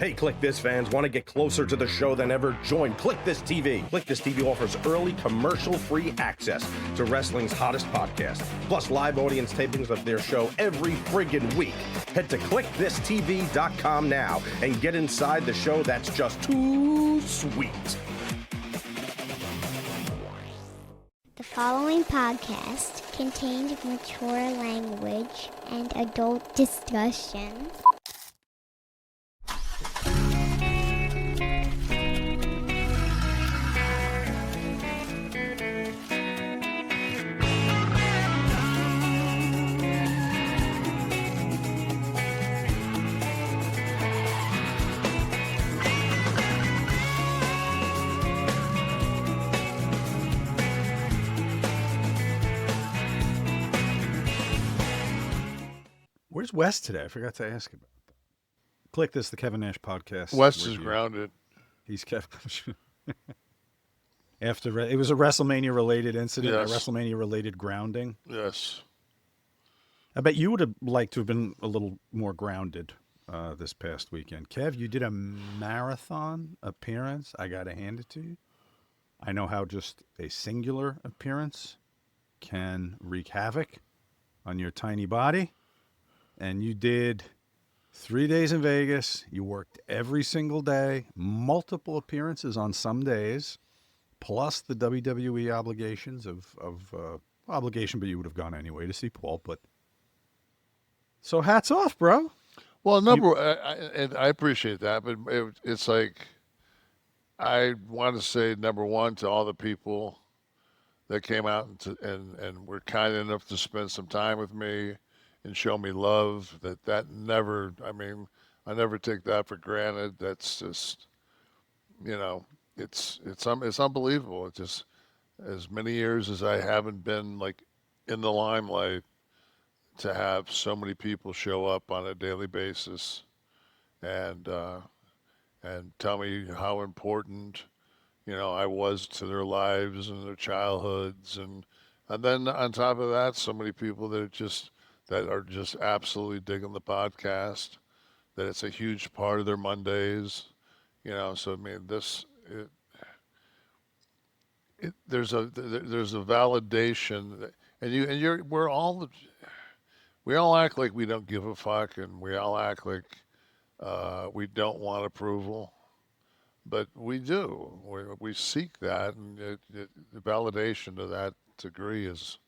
Hey, Kliq This fans, want to get closer to the show than ever? Join Kliq This TV. Kliq This TV offers early commercial-free access to wrestling's hottest podcast, plus live audience tapings of their show every friggin' week. Head to KliqThisTV.com now and get inside the show that's just too sweet. The following podcast contains mature language and adult discussion. Where's Wes today? I forgot to ask about that. Kliq This, the Kevin Nash podcast. Wes is grounded. He's Kevin. After it was a WrestleMania related incident, Yes. a WrestleMania related grounding. Yes. I bet you would have liked to have been a little more grounded this past weekend. Kev, you did a marathon appearance. I got to hand it to you. I know how just a singular appearance can wreak havoc on your tiny body. And you did 3 days in Vegas. You worked every single day, multiple appearances on some days, plus the WWE obligations of obligation, but you would have gone anyway to see Paul. But so hats off, bro. Well, I appreciate that, but it's like I want to say number one to all the people that came out and were kind enough to spend some time with me and show me love. That never, I mean, I never take that for granted. That's just, you know, it's unbelievable. It's just as many years as I haven't been like in the limelight, to have so many people show up on a daily basis and tell me how important, you know, I was to their lives and their childhoods, and then on top of that, so many people that are just absolutely digging the podcast, that it's a huge part of their Mondays, you know. So I mean, there's a validation, and we all act like we don't give a fuck, and we all act like we don't want approval, but we do. We seek that, and the validation to that degree is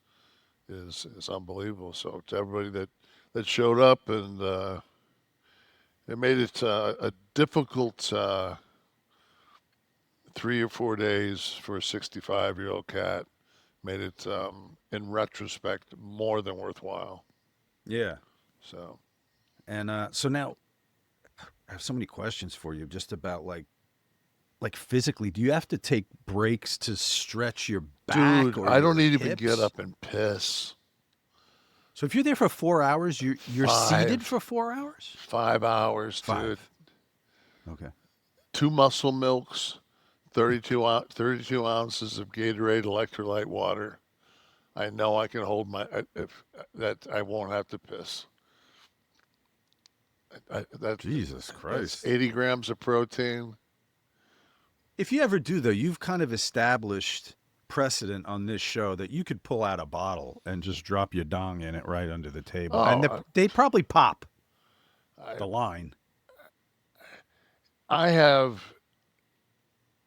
unbelievable. So to everybody that showed up, and it made it a difficult 3 or 4 days for a 65-year-old cat, made it in retrospect more than worthwhile. Yeah. So, and so now I have so many questions for you, just about like physically. Do you have to take breaks to stretch your back? dude, or I don't your even hips? get up and piss. So if you're there for 4 hours, you're seated for 4 hours? 5 hours, dude. Okay. 2 muscle milks, 32 ounces of Gatorade electrolyte water. I know I can hold I won't have to piss. Jesus Christ. That's 80 grams of protein. If you ever do, though, you've kind of established precedent on this show that you could pull out a bottle and just drop your dong in it right under the table. And they'd probably pop the line. I have,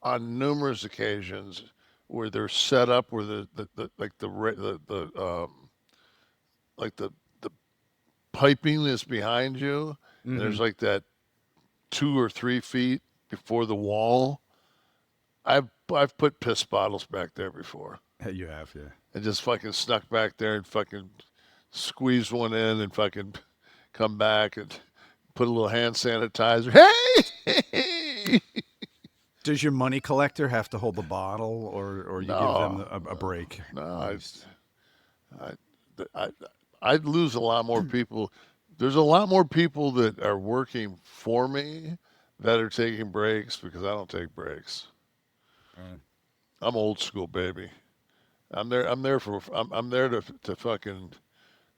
on numerous occasions, where they're set up where the piping is behind you, and there's like that 2 or 3 feet before the wall. I've put piss bottles back there before. You have, yeah. And just fucking snuck back there and fucking squeezed one in and fucking come back and put a little hand sanitizer. Hey! Does your money collector have to hold the bottle, or you give them a break? No, I'd lose a lot more people. There's a lot more people that are working for me that are taking breaks, because I don't take breaks. Right. I'm old school, baby. I'm there to fucking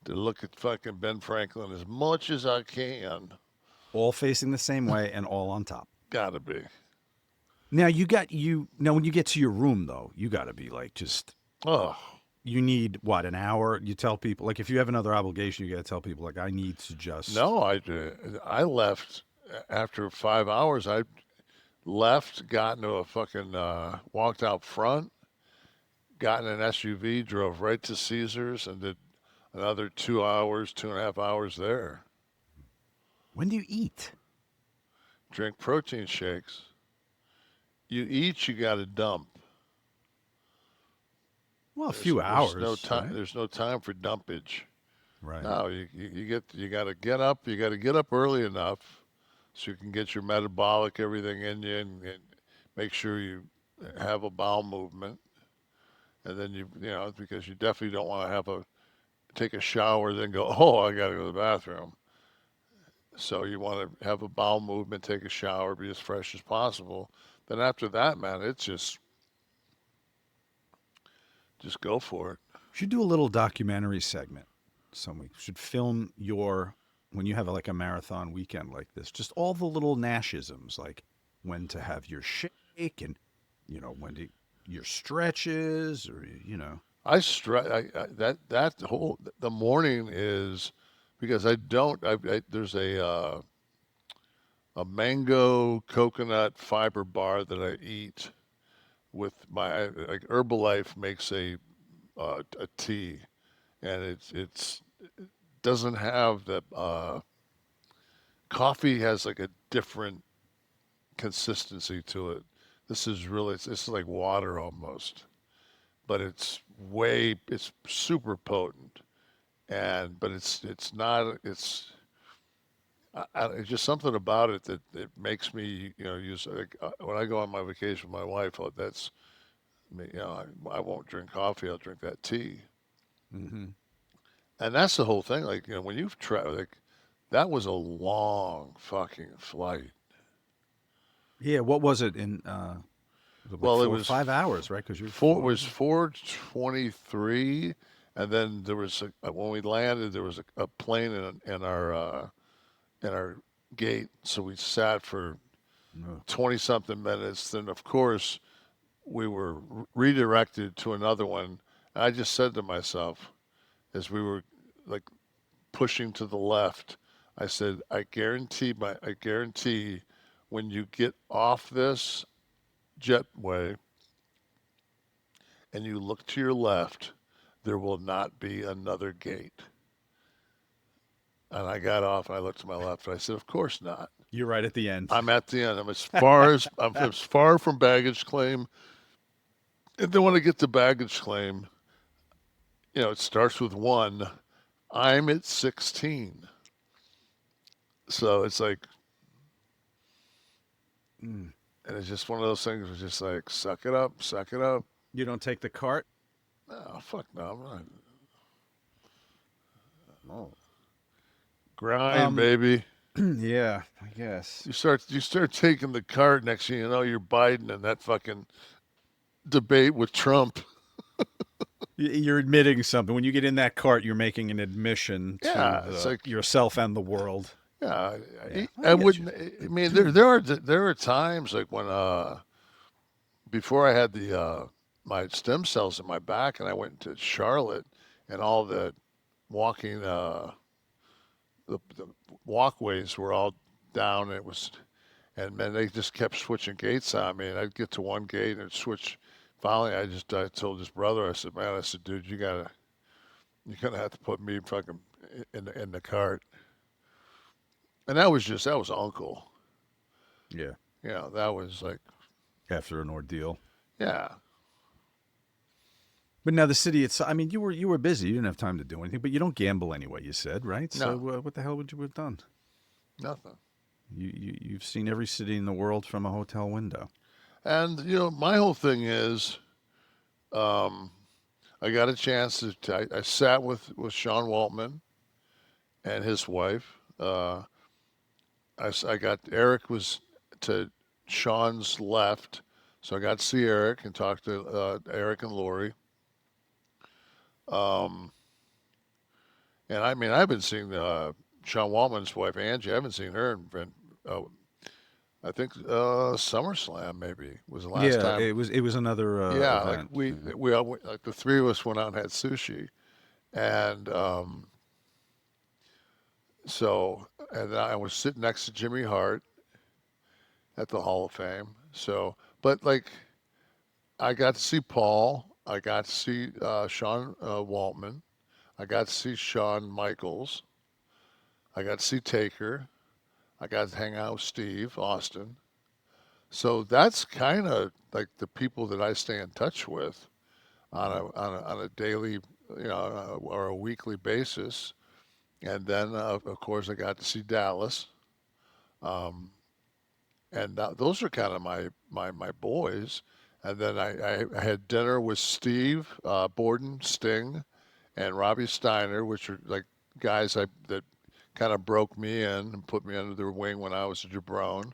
to look at fucking Ben Franklin as much as I can. all facing the same way and all on top. Gotta be. Now when you get to your room though, you got to be like just. Oh, You need what, an hour? You tell people like if you have another obligation, you got to tell people like I need to just. no, I left after 5 hours. I left, got into a fucking, walked out front, got in an SUV, drove right to Caesars, and did another 2 hours, 2.5 hours there. When do you eat? Drink protein shakes. You eat, you got to dump. Well, a few hours. There's no time. Right? There's no time for dumpage. Right. No, you got to get up. You got to get up early enough so you can get your metabolic everything in you and make sure you have a bowel movement. And then you know, because you definitely don't want to take a shower then go, oh, I got to go to the bathroom. So you want to have a bowel movement, take a shower, be as fresh as possible. Then after that, man, it's just go for it. Should do a little documentary segment. We should film when you have like a marathon weekend like this, just all the little Nashisms, like when to have your shake and, when to your stretches or, The morning is because there's a mango coconut fiber bar that I eat with like Herbalife makes a tea, and it doesn't have the coffee has like a different consistency to it. This is like water almost, but it's super potent, but it's just something about it that it makes me use when I go on my vacation with my wife. I won't drink coffee. I'll drink that tea. Mm-hmm. And that's the whole thing. Like, when you've traveled, that was a long fucking flight. Yeah. What was it in? It was 5 hours, right? Because it was 4:23, and then there was when we landed, there was a plane in our gate, so we sat for 20-something minutes. Then, of course, we were redirected to another one. And I just said to myself, as we were like pushing to the left, I said, I guarantee when you get off this jetway and you look to your left, there will not be another gate. And I got off and I looked to my left and I said, of course not. You're right at the end. I'm at the end. I'm as far from baggage claim. And then when I get to baggage claim, it starts with 1. I'm at 16. So it's like, and it's just one of those things. It's just like, suck it up. You don't take the cart? No, fuck no, I'm not. Oh. Grind, baby. Yeah, I guess. You start taking the cart, next thing you know, you're Biden in that fucking debate with Trump. You're admitting something. When you get in that cart, you're making an admission to it's like, yourself and the world. Yeah, I wouldn't. I mean, there are times like when before I had my stem cells in my back, and I went to Charlotte, and all the walking the walkways were all down. And then they just kept switching gates on me, and I'd get to one gate and switch. Finally, I told his brother, I said, man, dude, you're gonna have to put me fucking in the cart. And that was uncle. Yeah. That was like after an ordeal. Yeah. But now the city itself, I mean, you were busy. You didn't have time to do anything, but you don't gamble anyway, you said, right? No. So what the hell would you have done? Nothing. You've seen every city in the world from a hotel window. And, my whole thing is, I got a chance I sat with Sean Waltman and his wife. Eric was to Sean's left, so I got to see Eric and talk to Eric and Lori. And I mean, I've been seeing Sean Waltman's wife, Angie. I haven't seen her in I think SummerSlam maybe was the last Yeah, time. it was another Yeah, like event. we all, like the three of us went out and had sushi, and and I was sitting next to Jimmy Hart at the Hall of Fame. So, but like I got to see Paul, I got to see Sean Waltman, I got to see Shawn Michaels, I got to see Taker, I got to hang out with Steve Austin. So that's kind of like the people that I stay in touch with on a daily, or a weekly basis. And then, of course, I got to see Dallas, um, and those are kind of my boys. And then I had dinner with Steve Borden, Sting, and Robbie Steiner, which are like guys that kind of broke me in and put me under their wing when I was a jabron.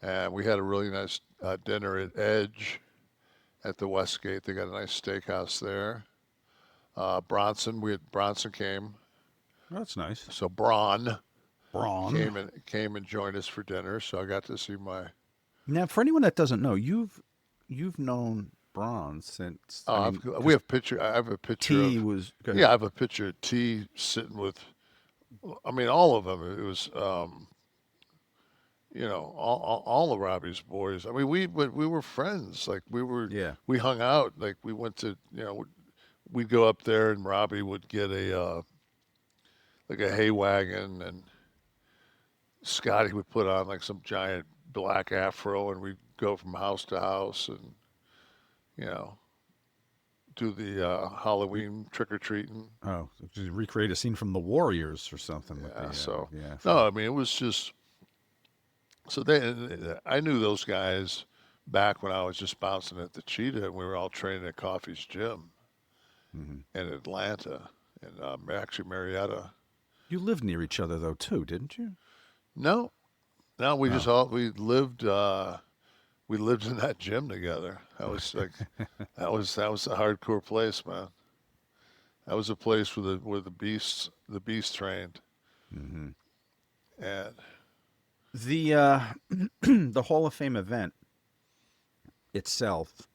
And we had a really nice dinner at Edge at the Westgate. They got a nice steakhouse there. Bronson came, That's nice. so Bron Braun. came and joined us for dinner. So I got to see my. Now, for anyone that doesn't know, you've known Braun since. We have picture. I have a picture T of. was. Go Yeah, I have a picture of T sitting with. I mean, all of them. It was. All of Robbie's boys. I mean, we were friends. Like Yeah. we hung out. Like we went to, we'd go up there and Robbie would get like a hay wagon, and Scotty would put on like some giant black afro, and we'd go from house to house and, you know, do the Halloween trick or treating. Oh, just recreate a scene from The Warriors or something. With Yeah. the, So yeah. no, I mean it was just. So I knew those guys back when I was just bouncing at the Cheetah, and we were all training at Coffee's gym in Atlanta, and actually Marietta. You lived near each other though too, didn't you? No, we just we lived in that gym together. That was like that was a hardcore place, man. That was a place where the beast trained, and The the Hall of Fame event itself.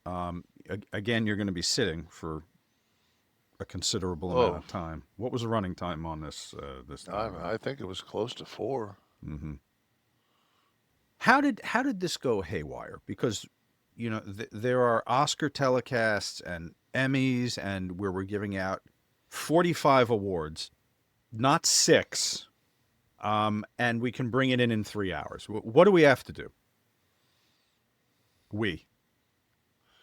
Again, you're going to be sitting for a considerable amount of time. What was the running time on this this time? I think it was close to 4. How did this go haywire? Because there are Oscar telecasts and Emmys, and where we're giving out 45 awards, not 6, and we can bring it in 3 hours. What do we have to do?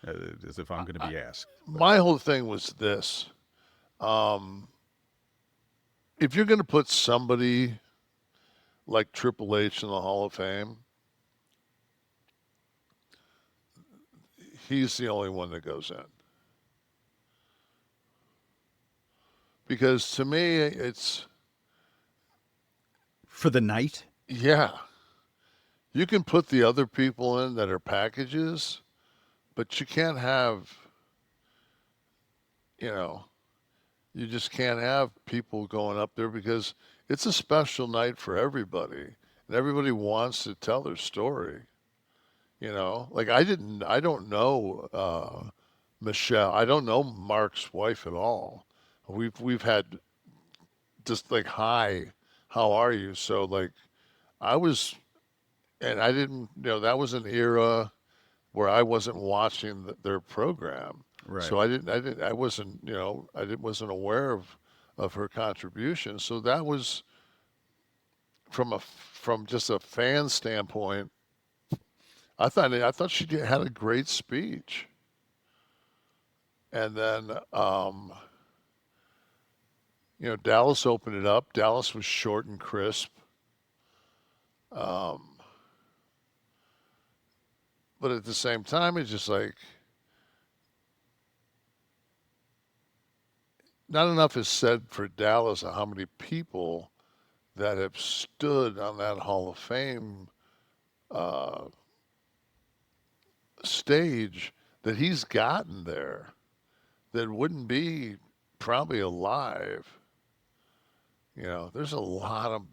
As if I'm going to be asked. My whole thing was this: if you're going to put somebody like Triple H in the Hall of Fame, he's the only one that goes in. Because to me, it's... For the night? Yeah. You can put the other people in that are packages, but you can't have, you just can't have people going up there because it's a special night for everybody. And everybody wants to tell their story. Like I don't know Michelle. I don't know Mark's wife at all. We've had just like, hi, how are you? So like I didn't, that was an era where I wasn't watching their program. Right. So I wasn't aware of her contribution. So that was from just a fan standpoint. I thought she had a great speech. And then, Dallas opened it up. Dallas was short and crisp. But at the same time, it's just like, not enough is said for Dallas on how many people that have stood on that Hall of Fame stage that he's gotten there that wouldn't be probably alive. there's a lot of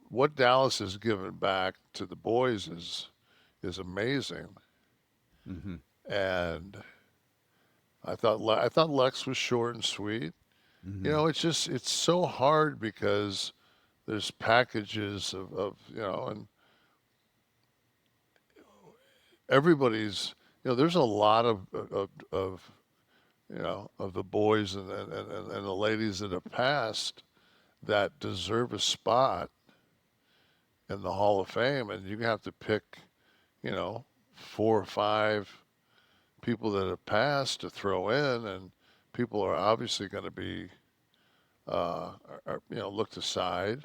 what Dallas has given back to the boys is amazing. Mm-hmm. And I thought Lex was short and sweet. Mm-hmm. It's so hard because there's packages of and everybody's, there's a lot of the boys and the ladies that have passed that deserve a spot in the Hall of Fame, and you have to pick, 4 or 5 people that have passed to throw in, and people are obviously going to be, looked aside.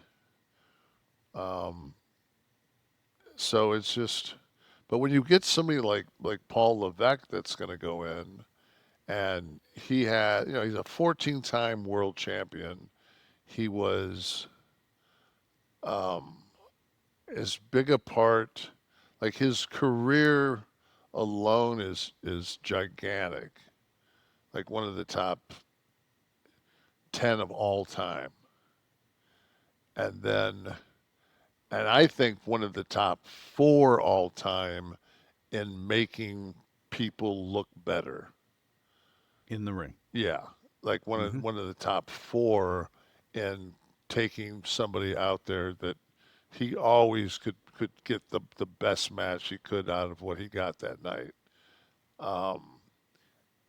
So it's just, but when you get somebody like Paul Levesque that's going to go in, and he had, he's a 14-time world champion. He was as big a part, like his career alone is gigantic, like one of the top 10 of all time, and I think one of the top 4 all time in making people look better In the ring. Yeah, like Mm-hmm. one of the top 4 in taking somebody out there that he always could get the best match he could out of what he got that night. Um,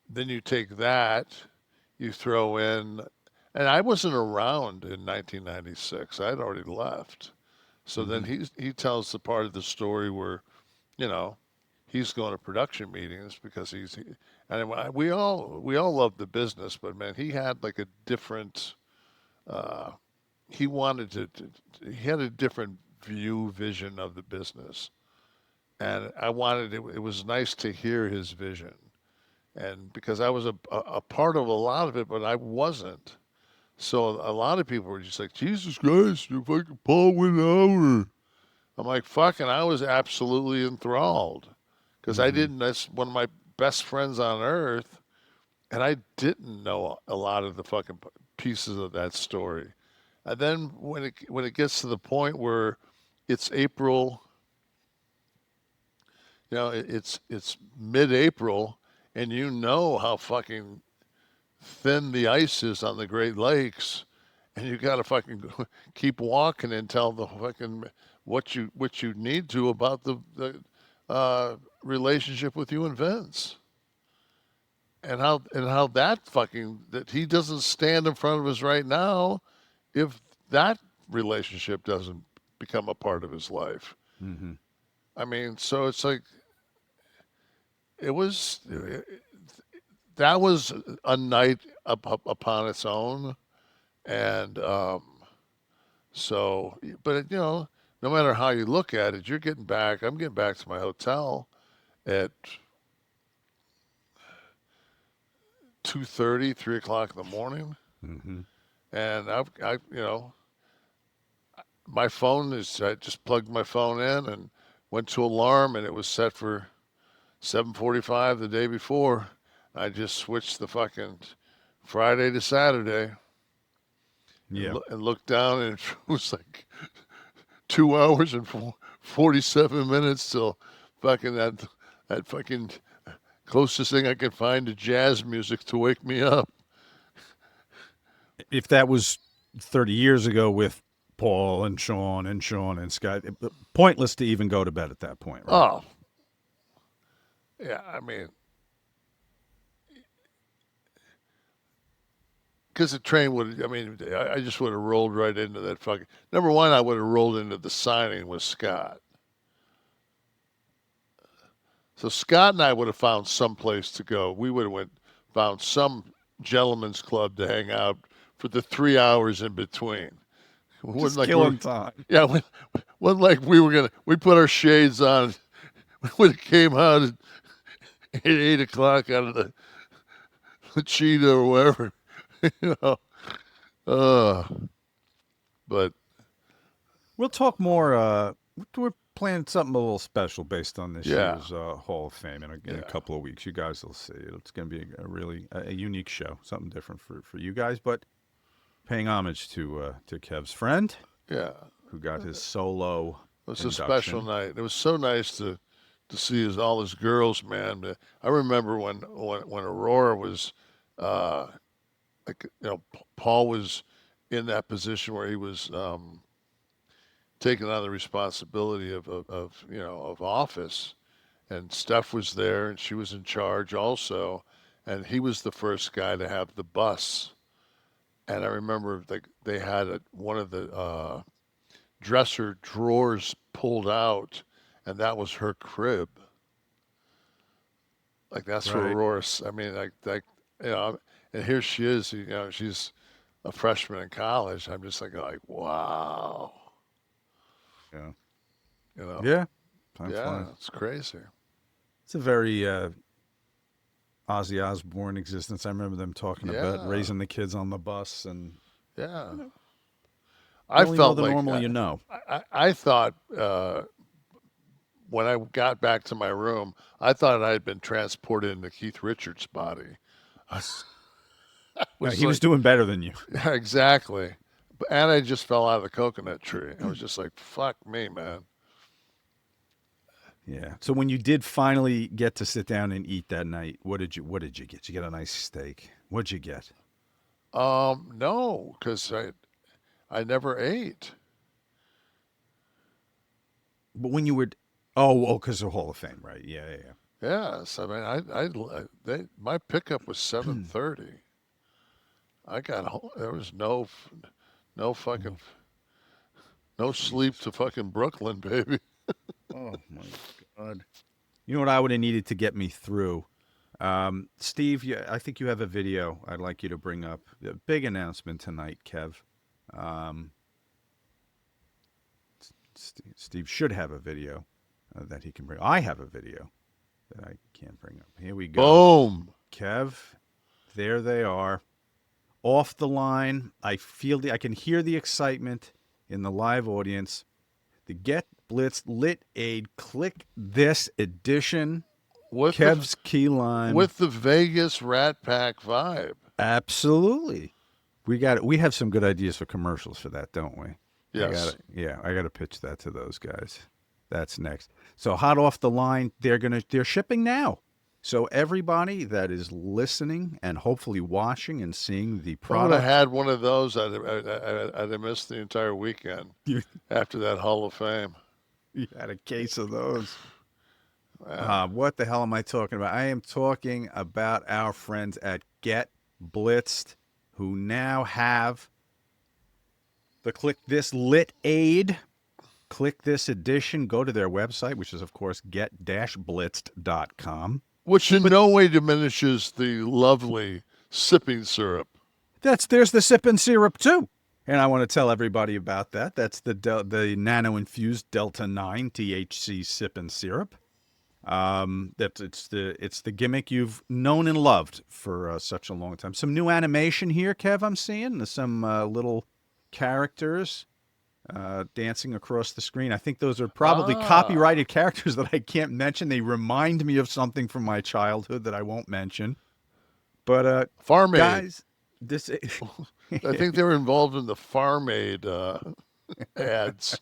then you take that, you throw in, and I wasn't around in 1996. I had already left. So then Mm-hmm. he tells the part of the story where, you know, he's going to production meetings because and we all love the business, but man, he had like a different uh, he wanted he had a different vision of the business, and I wanted it was nice to hear his vision, and because I was a part of a lot of it, but I wasn't. So a lot of people were just like, Jesus Christ, you're fucking Paul Winhour. I'm like, fucking, I was absolutely enthralled because I Mm-hmm. didn't. That's one of my best friends on earth, and I didn't know a lot of the fucking pieces of that story. And then when it gets to the point where it's April, it's mid-April, and you know how fucking thin the ice is on the Great Lakes, and you got to fucking keep walking and tell the fucking what you need to about the relationship with you and Vince, and how that he doesn't stand in front of us right now if that relationship doesn't become a part of his life. Mm-hmm. I mean, so it's like it was that was a night upon its own, and so, but no matter how you look at it, you're getting back. I'm getting back to my hotel at 2:30, 3 o'clock in the morning, Mm-hmm. and my phone is. I just plugged my phone in and went to alarm, and it was set for 7:45 the day before. I just switched the fucking Friday to Saturday, Yeah. and looked down, and it was like 2 hours and 47 minutes till fucking that fucking closest thing I could find to jazz music to wake me up. If that was 30 years ago with Paul and Shawn and Scott, pointless to even go to bed at that point, right? Oh, yeah, I mean, because the train would, I mean, I just would have rolled right into that fucking. Number one, I would have rolled into the signing with Scott. So Scott and I would have found some place to go. We would have found some gentleman's club to hang out for the 3 hours in between. It wasn't Just like killing time. yeah, wasn't like we put our shades on when it came out at 8 o'clock out of the cheetah or wherever, you know. Uh, but We'll talk more. We're planning something a little special based on this yeah, year's Hall of Fame in a yeah, couple of weeks. You guys will see. It's going to be a really unique show, something different for you guys. But paying homage to Kev's friend, Yeah. who got his solo. It was induction. a special night. It was so nice to see all his girls, man. I remember when Aurora was, Paul was in that position where he was taking on the responsibility of office, and Steph was there, and she was in charge also, and he was the first guy to have the bus. And I remember they had one of the dresser drawers pulled out, and that was her crib. Like that's where Right. Aurora. I mean, and here she is. She's a freshman in college. I'm just like wow. Yeah. Yeah. Yeah. Time flies. It's crazy. It's a very Ozzy Osbourne existence. I remember them talking about raising the kids on the bus, and Yeah. I I felt felt more than like normal, I thought when I got back to my room, I thought I had been transported into Keith Richards' body. He was doing better than you. Yeah, exactly. And I just fell out of the coconut tree. I was just like, fuck me, man. Yeah. So when you did finally get to sit down and eat that night, what did you get? Did you get a nice steak? What'd you get? No, because I never ate. But when you were, because of Hall of Fame, right? Yeah. Yes, I mean, my pickup was 7:30. I got home. There was no fucking no sleep to fucking Brooklyn, baby. Oh my God. You know what I would have needed to get me through? Steve, I think you have a video I'd like you to bring up. A big announcement tonight, Kev. Steve should have a video that he can bring. I have a video that I can't bring up. Here we go. Boom. Kev, there they are. Off the line. I can hear the excitement in the live audience. The Get Blitzed Lit Aid Kliq This edition. With Kev's key line. with the Vegas Rat Pack vibe. Absolutely. We have some good ideas for commercials for that, don't we? Yes. I got to pitch that to those guys. That's next. So hot off the line, they're shipping now. So everybody that is listening and hopefully watching and seeing the If I would product, have had one of those, I'd have missed the entire weekend after that Hall of Fame. you had a case of those. Wow. What the hell am I talking about? I am talking about our friends at Get Blitzed, who now have the Kliq This Lit Aid. Kliq This edition. Go to their website, which is, of course, get-blitzed.com. Which in no way diminishes the lovely sipping syrup. There's the sipping syrup, too. And I want to tell everybody about that. That's the nano-infused Delta 9 THC sipping syrup. It's the gimmick you've known and loved for such a long time. Some new animation here, Kev, I'm seeing. Some little characters dancing across the screen. I think those are probably copyrighted characters that I can't mention. They remind me of something from my childhood that I won't mention. But Farm Aid. guys, this I think they were involved in the Farm Aid ads.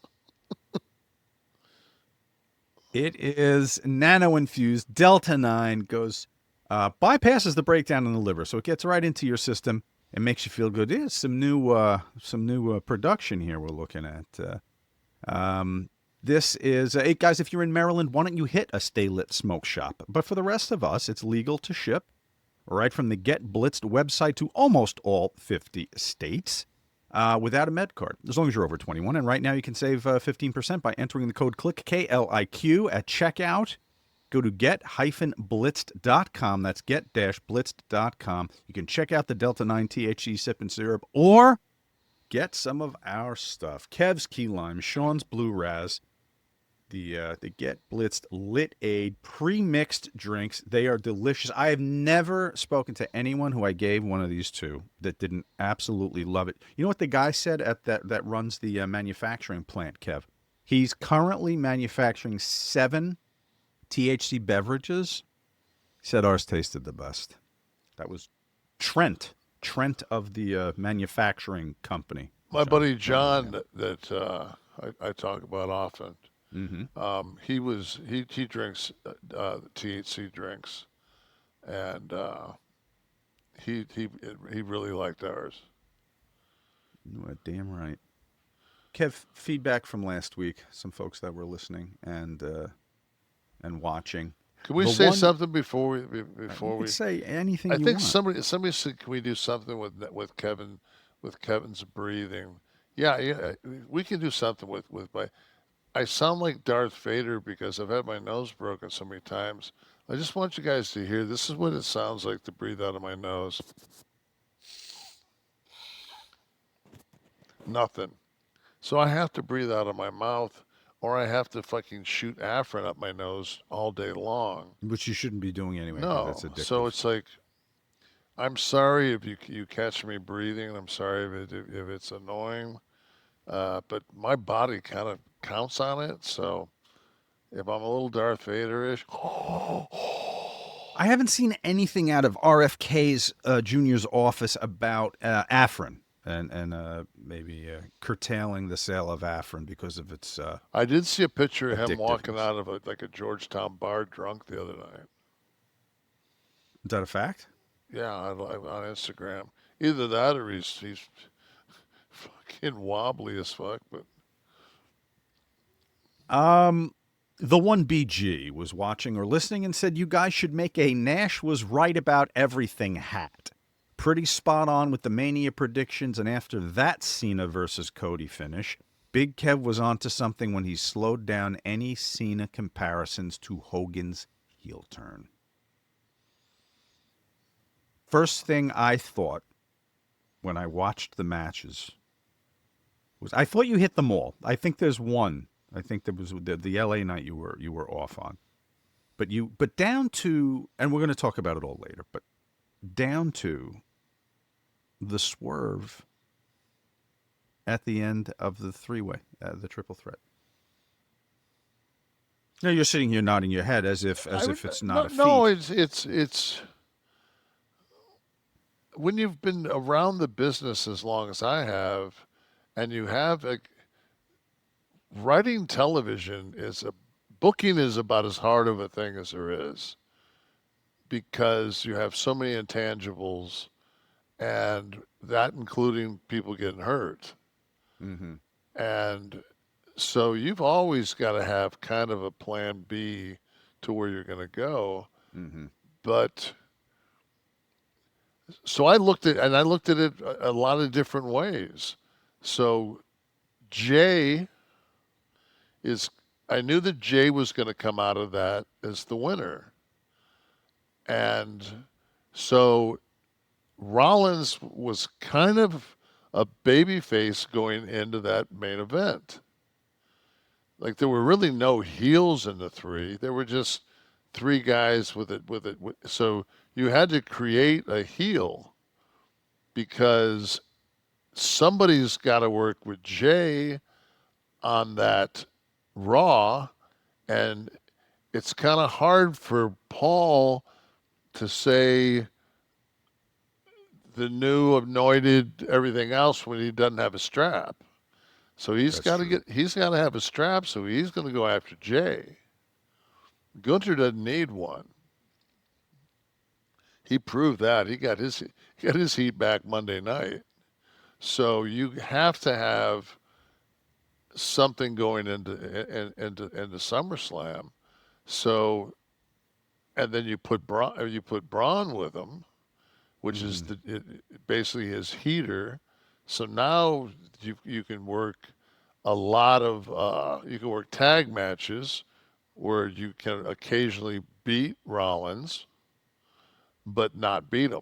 it is nano-infused Delta 9, goes bypasses the breakdown in the liver, so it gets right into your system and makes you feel good. There's some new production here we're looking at. This is guys, if you're in Maryland, why don't you hit a Stay Lit smoke shop? But for the rest of us, it's legal to ship right from the Get Blitzed website to almost all 50 states without a med card, as long as you're over 21. And right now you can save 15% by entering the code KLIQ, K-L-I-Q, at checkout. Go to get-blitzed.com. That's get-blitzed.com. You can check out the Delta 9 THC Sip and Syrup or get some of our stuff. Kev's Key Lime, Sean's Blue Raz, the Get Blitzed Lit Aid pre-mixed drinks. They are delicious. I have never spoken to anyone who I gave one of these to that didn't absolutely love it. You know what the guy said at that runs the manufacturing plant, Kev? He's currently manufacturing 7 THC beverages. He said ours tasted the best. That was Trent Trent of the manufacturing company. My buddy John that I talk about often. Mm-hmm. He drinks THC drinks, and he really liked ours. Damn right. Kev, feedback from last week. Some folks that were listening and watching. Can we say something before we you could say anything I you think want. somebody said, can we do something with Kevin's breathing? Yeah, we can do something with my. I sound like Darth Vader because I've had my nose broken so many times. I just want you guys to hear. This is what it sounds like to breathe out of my nose. Nothing. So I have to breathe out of my mouth, or I have to fucking shoot Afrin up my nose all day long. Which you shouldn't be doing anyway. No, That's addictive. so it's like, I'm sorry if you catch me breathing. I'm sorry if it's annoying, but my body kind of counts on it. So if I'm a little Darth Vader-ish, I haven't seen anything out of RFK's Jr.'s office about Afrin and maybe curtailing the sale of Afrin because of its. I did see a picture of him walking addictiveness. out of a Georgetown bar drunk the other night. Is that a fact? Yeah, on Instagram. Either that or he's fucking wobbly as fuck. But The one BG was watching or listening and said you guys should make a Nash was right about everything hat. Pretty spot on with the Mania predictions, and after that Cena versus Cody finish, Big Kev was onto something when he slowed down any Cena comparisons to Hogan's heel turn. First thing I thought when I watched the matches was I thought you hit them all. I think there's one. I think there was the LA night you were off on. But down to, and we're going to talk about it all later, but down to the swerve at the end of the three-way, the triple threat. Now you're sitting here nodding your head as if it's not a feat. No, it's when you've been around the business as long as I have, and you have writing television booking is about as hard of a thing as there is, because you have so many intangibles, and that including people getting hurt. Mm-hmm. And so you've always got to have kind of a plan B to where you're going to go. Mm-hmm. But so I looked at it a lot of different ways. So I knew that Jay was going to come out of that as the winner. And so Rollins was kind of a babyface going into that main event. Like, there were really no heels in the three. There were just three guys with it. So you had to create a heel because somebody's got to work with Jay on that Raw, and it's kind of hard for Paul to say the new anointed everything else when he doesn't have a strap. So he's got to have a strap, so he's going to go after Jay. Gunther doesn't need one. He proved that. He got his heat back Monday night. So you have to have something going into SummerSlam. So, and then you put Braun with him, which is basically his heater. So now you can work a lot of you can work tag matches where you can occasionally beat Rollins, but not beat him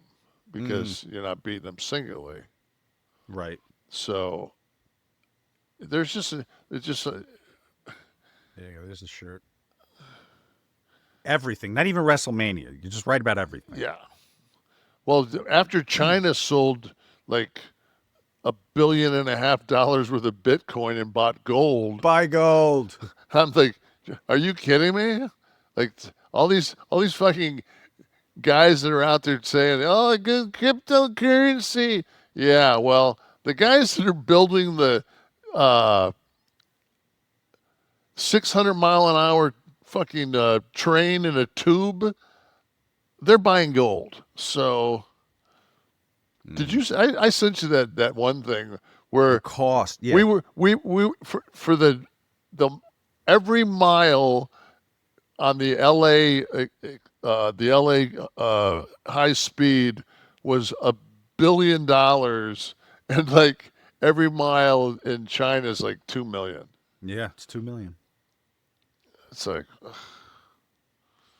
because you're not beating him singularly. Right. So there's just a. There you go. There's the shirt. Everything, not even WrestleMania. You just write about everything. Yeah. Well, after China sold like $1.5 billion worth of Bitcoin and bought gold, Buy gold. I'm like, are you kidding me? Like all these fucking guys that are out there saying, "Oh, good cryptocurrency." Yeah, well, the guys that are building the 600-mile-an-hour fucking train in a tube, they're buying gold. So, did you? I sent you that one thing where The cost, yeah. we for the every mile on the LA high speed was $1 billion, and like every mile in China is like 2 million. Yeah, it's $2 million. It's like,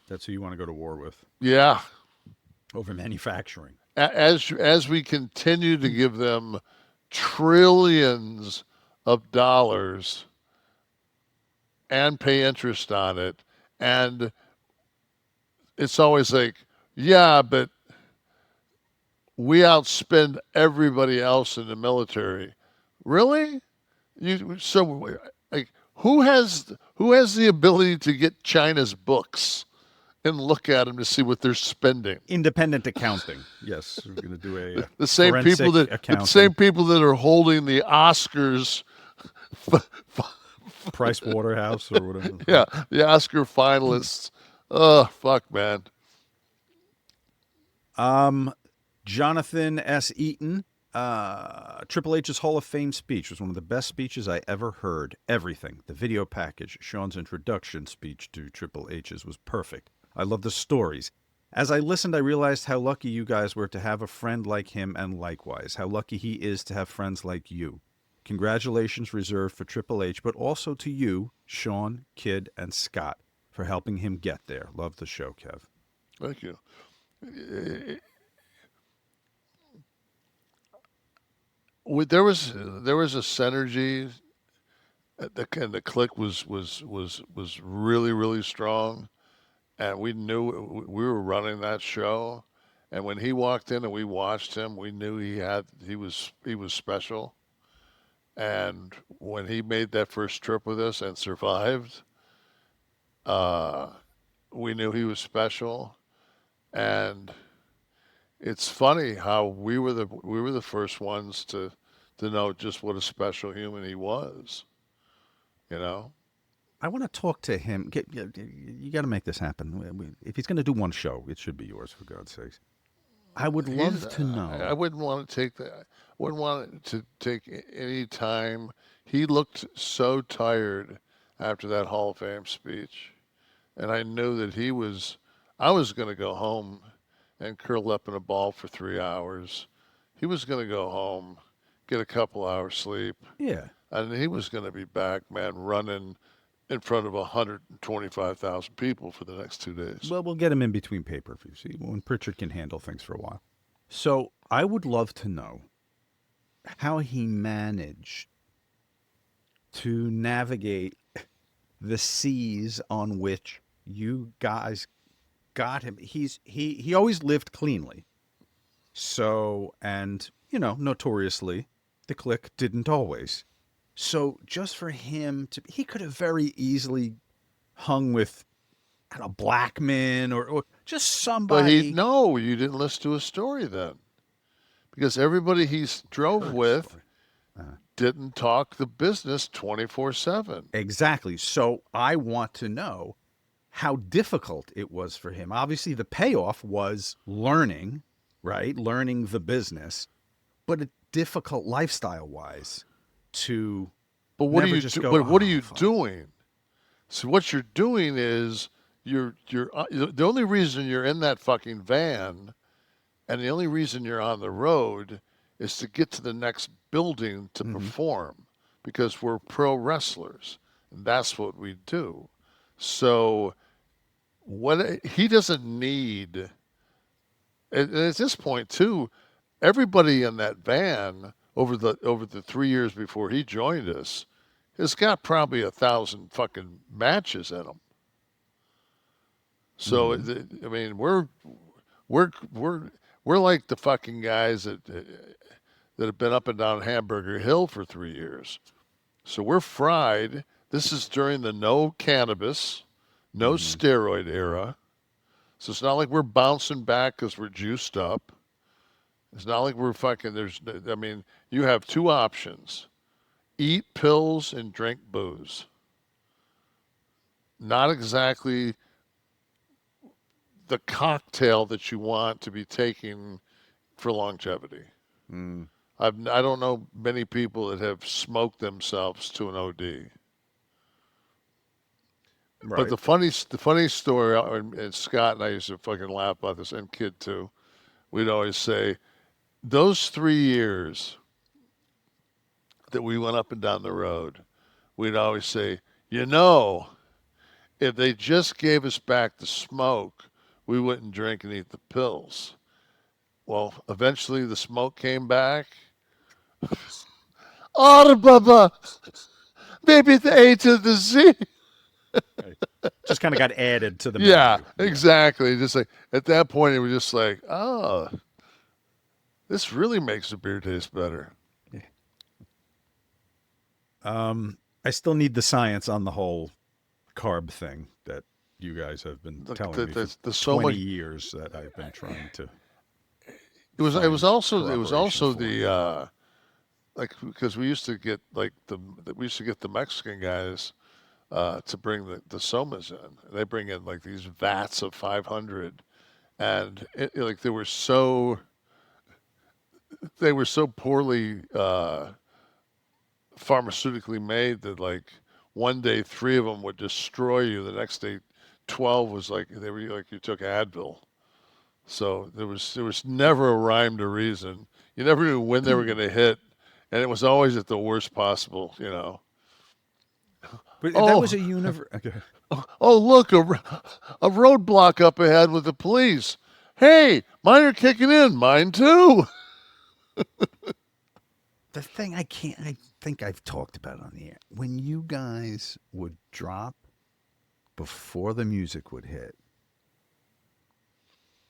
That's who you want to go to war with yeah. over manufacturing. As we continue to give them trillions of dollars and pay interest on it, and it's always like, yeah, but we outspend everybody else in the military. Really? Like who has the ability to get China's books and look at them to see what they're spending? Independent accounting. Yes, we're going to do a The same people that are holding the Oscars. Price Waterhouse or whatever. Yeah, the Oscar finalists. Oh, fuck, man. Jonathan S. Eaton, Triple H's Hall of Fame speech was one of the best speeches I ever heard. Everything. The video package, Shawn's introduction speech to Triple H's was perfect. I love the stories. As I listened, I realized how lucky you guys were to have a friend like him, and likewise, how lucky he is to have friends like you. Congratulations reserved for Triple H, but also to you, Shawn, Kid, and Scott, for helping him get there. Love the show, Kev. Thank you. There was a synergy. The Kliq was really, really strong, and we knew we were running that show. And when he walked in and we watched him, we knew he was special. And when he made that first trip with us and survived, we knew he was special. And it's funny how we were the first ones to know just what a special human he was. You know? I want to talk to him. You got to make this happen. If he's going to do one show, it should be yours, for God's sakes. I would love to know. I wouldn't want to take that. I wouldn't want it to take any time. He looked so tired after that Hall of Fame speech, and I knew that I was going to go home and curl up in a ball for 3 hours. He was going to go home, get a couple hours sleep. Yeah. And he was going to be back, man, running in front of 125,000 people for the next 2 days. Well, we'll get him in between pay-per-views. See, when Pritchard can handle things for a while. So I would love to know how he managed to navigate the seas on which you guys got him. He always lived cleanly. So, and, notoriously, the Kliq didn't always. So just for him he could have very easily hung with, Blackman or just somebody. But you didn't listen to his story then. Because everybody he drove with didn't talk the business 24/7. Exactly. So I want to know how difficult it was for him. Obviously, the payoff was learning, right? Learning the business, but a difficult lifestyle-wise to. But what are you doing? So what you're doing is you're the only reason you're in that fucking van, and the only reason you're on the road is to get to the next building to perform, because we're pro wrestlers, and that's what we do. So what he doesn't need, and at this point too, everybody in that van over the 3 years before he joined us has got probably 1,000 fucking matches in them. So I mean, we're like the fucking guys that have been up and down Hamburger Hill for 3 years. So we're fried. This is during the no cannabis, no steroid era. So it's not like we're bouncing back because we're juiced up. It's not like we're fucking, I mean, you have two options. Eat pills and drink booze. Not exactly the cocktail that you want to be taking for longevity. I don't know many people that have smoked themselves to an OD. Right. But the funny story, and Scott and I used to fucking laugh about this, and Kid too. We'd always say, those 3 years that we went up and down the road, we'd always say, if they just gave us back the smoke, we wouldn't drink and eat the pills. Well, eventually the smoke came back. Oh, Bubba, maybe the A to the Z. Just kind of got added to the Yeah, menu. exactly. Just like at that point, it was just like, oh, this really makes the beer taste better. I still need the science on the whole carb thing that you guys have been telling me for 20 years that I've been trying to. It was also for. the like, because we used to get like the Mexican guys to bring the SOMAS in. They bring in like these vats of 500, and like they were so poorly pharmaceutically made that like one day 3 of them would destroy you. The next day 12 was like they were like you took Advil. So there was never a rhyme to reason. You never knew when they were going to hit, and it was always at the worst possible, But that was a universe. Oh, look, a roadblock up ahead with the police. Hey, mine are kicking in. Mine too. The thing I think I've talked about on the air. When you guys would drop before the music would hit,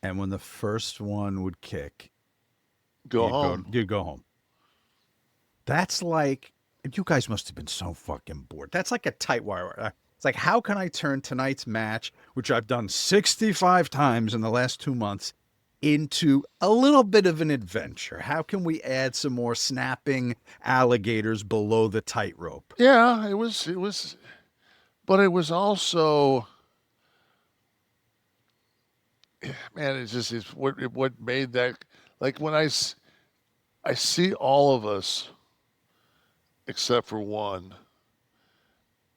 and when the first one would kick, you'd go home. That's like, you guys must have been so fucking bored. That's like a tight wire. It's like, how can I turn tonight's match, which I've done 65 times in the last 2 months, into a little bit of an adventure? How can we add some more snapping alligators below the tightrope? Yeah, it was, but it was also, man, it's what made that, like when I see all of us, except for one,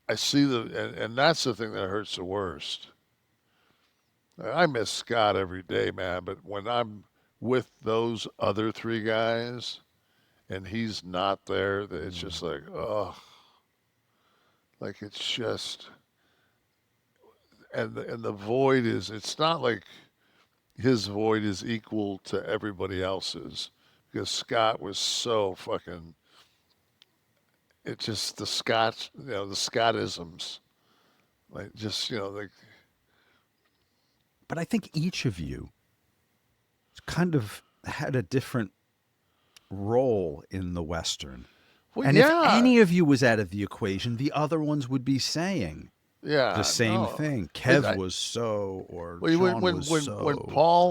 I see and that's the thing that hurts the worst. I miss Scott every day, man, but when I'm with those other 3 guys and he's not there, it's just like, oh, like it's just, and the void it's not like his void is equal to everybody else's, because Scott was so fucking, it's just the Scott, the Scottisms, like just, like. But I think each of you kind of had a different role in the Western. Well, and yeah. if any of you was out of the equation, the other ones would be saying the same thing. Kev was so, or Shawn was so.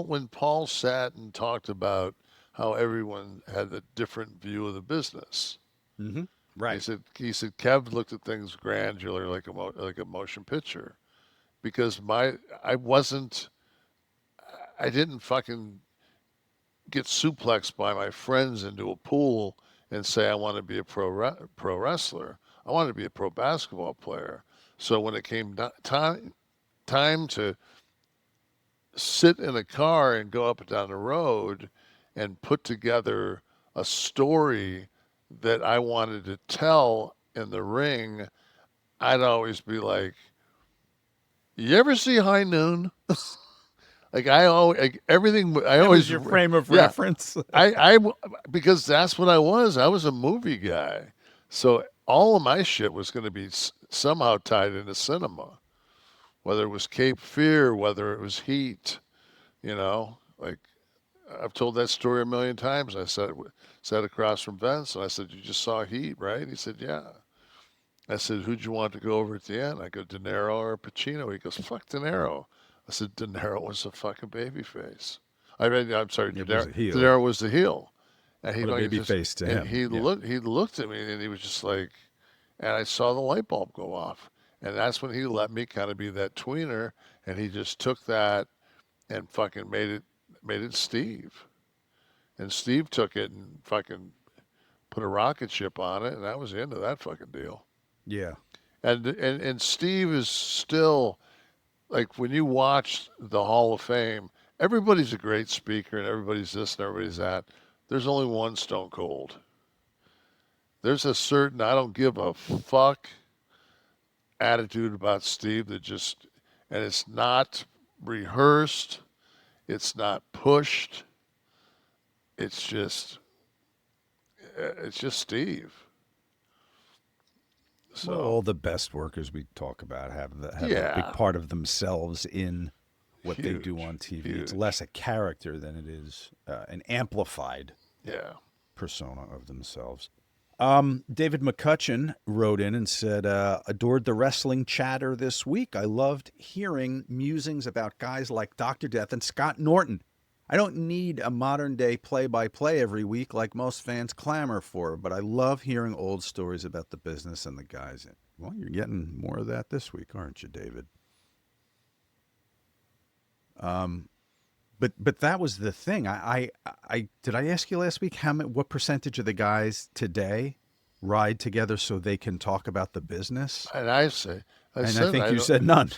When Paul sat and talked about how everyone had a different view of the business. Mm-hmm. Right. He said Kev looked at things granular like a motion picture, because I didn't fucking get suplexed by my friends into a pool and say I want to be a pro wrestler. I wanted to be a pro basketball player. So when it came time to sit in a car and go up and down the road and put together a story that I wanted to tell in the ring, I'd always be like, you ever see High Noon? Like I always was your frame of reference. Because that's what I was. I was a movie guy, so all of my shit was going to be somehow tied into cinema, whether it was Cape Fear, whether it was Heat. Like I've told that story a million times. I sat across from Vince and I said, "You just saw Heat, right?" He said, "Yeah." I said, "Who'd you want to go over at the end?" I go, "De Niro or Pacino?" He goes, "Fuck De Niro." I said, De Niro was a fucking babyface. I'm sorry, De It was Niro, a heel. De Niro was the heel. And he What a fucking baby just, face to and him. he Yeah. looked at me and he was just like, and I saw the light bulb go off. And that's when he let me kind of be that tweener, and he just took that and fucking made it Steve. And Steve took it and fucking put a rocket ship on it, and that was the end of that fucking deal. Yeah. And Steve is still, like, when you watch the Hall of Fame, everybody's a great speaker and everybody's this and everybody's that. There's only one Stone Cold. There's a certain I don't give a fuck attitude about Steve that just, and it's not rehearsed, it's not pushed, it's just Steve. So Well, all the best workers we talk about have a Yeah. big part of themselves in what they do Huge, on TV. It's huge. less a character than it is an amplified yeah. persona of themselves. David McCutcheon wrote in and said, adored the wrestling chatter this week. I loved hearing musings about guys like Dr. Death and Scott Norton. I don't need a modern-day play-by-play every week like most fans clamor for, but I love hearing old stories about the business and the guys in. Well, you're getting more of that this week, aren't you, David? But that was the thing. I did I ask you last week what percentage of the guys today ride together so they can talk about the business? And I think you said none.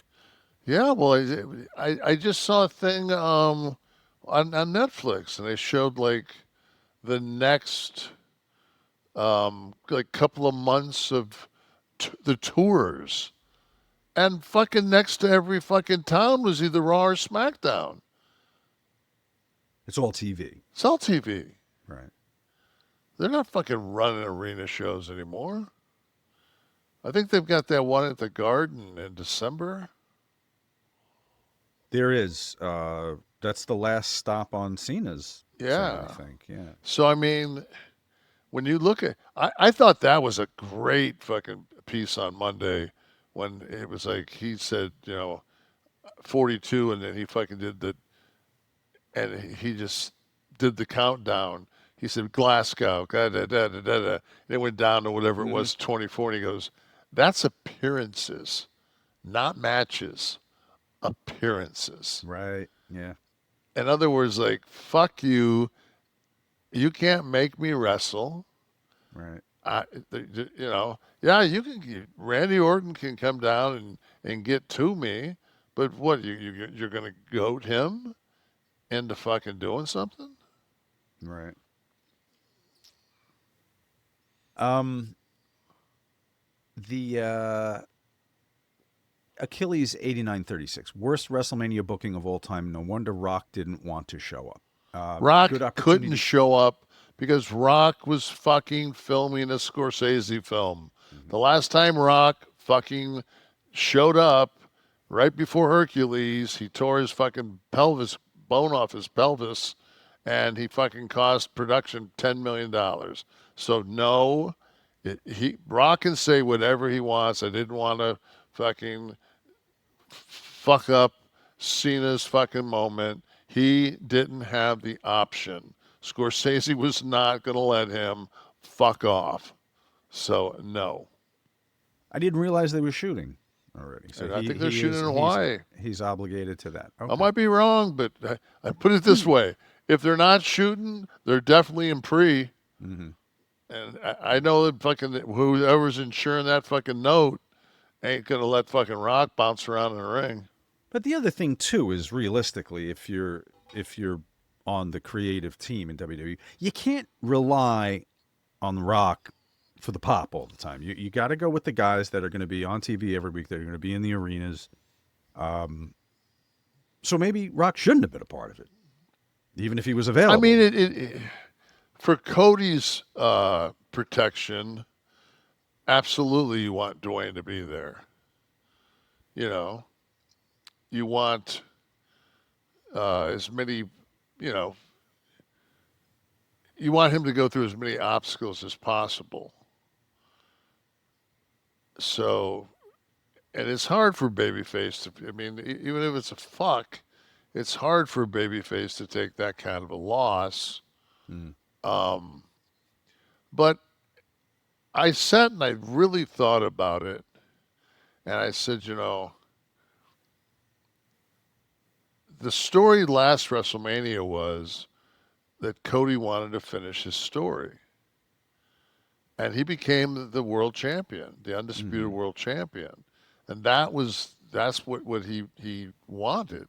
Yeah, well, I just saw a thing on Netflix, and they showed like the next like couple of months of the tours, and fucking next to every fucking town was either Raw or SmackDown. It's all TV. It's all TV. Right. They're not fucking running arena shows anymore. I think they've got that one at the Garden in December. There is. That's the last stop on Cena's. Yeah. I think. Yeah. So, I mean, when you look at, I thought that was a great fucking piece on Monday when it was like he said, 42, and then he fucking did and he just did the countdown. He said Glasgow, da da da da da da. And it went down to whatever it was, 24, and he goes, "That's appearances, not matches, appearances." Right. Yeah. In other words, like, fuck you. You can't make me wrestle. Right. Yeah, Randy Orton can come down and get to me, but what, you're going to goat him into fucking doing something? Right. The Achilles 8936, worst WrestleMania booking of all time. No wonder Rock didn't want to show up. Rock good opportunity. couldn't show up because Rock was fucking filming a Scorsese film. The last time Rock fucking showed up, right before Hercules, he tore his fucking pelvis bone off his pelvis, and he fucking cost production $10 million. So no, Rock can say whatever he wants. I didn't want to fucking fuck up Cena's fucking moment. He didn't have the option. Scorsese was not going to let him fuck off. So no. I didn't realize they were shooting already. So I think they're shooting in Hawaii. He's obligated to that. Okay. I might be wrong, but I put it this way. If they're not shooting, they're definitely in pre. Mm-hmm. And I know that fucking whoever's insuring that fucking note ain't going to let fucking Rock bounce around in the ring. But the other thing too is realistically, if you're on the creative team in WWE, you can't rely on Rock for the pop all the time. You got to go with the guys that are going to be on TV every week. That are going to be in the arenas. So maybe Rock shouldn't have been a part of it, even if he was available. I mean, it for Cody's protection, absolutely you want Dwayne to be there. You want as many, you want him to go through as many obstacles as possible. So, And it's hard for babyface to. I mean, even if it's a fuck, it's hard for babyface to take that kind of a loss. But I sat and I really thought about it, and I said, you know, the story last WrestleMania was that Cody wanted to finish his story. And he became the world champion, the undisputed world champion. And that's what he wanted.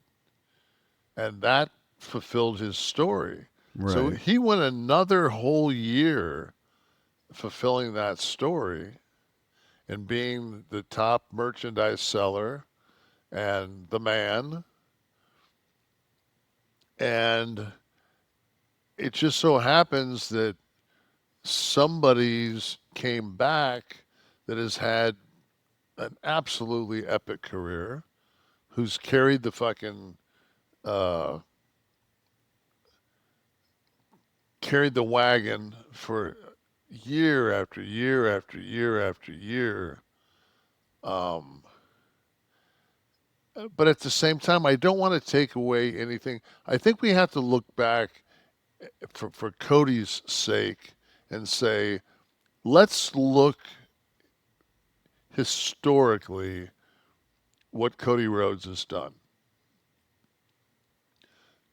And that fulfilled his story. Right. So he went another whole year fulfilling that story and being the top merchandise seller and the man. And it just so happens that somebody's came back that has had an absolutely epic career, who's carried the fucking carried the wagon for year after year after year after year. But at the same time, I don't want to take away anything. I think we have to look back for Cody's sake and say, let's look historically what Cody Rhodes has done.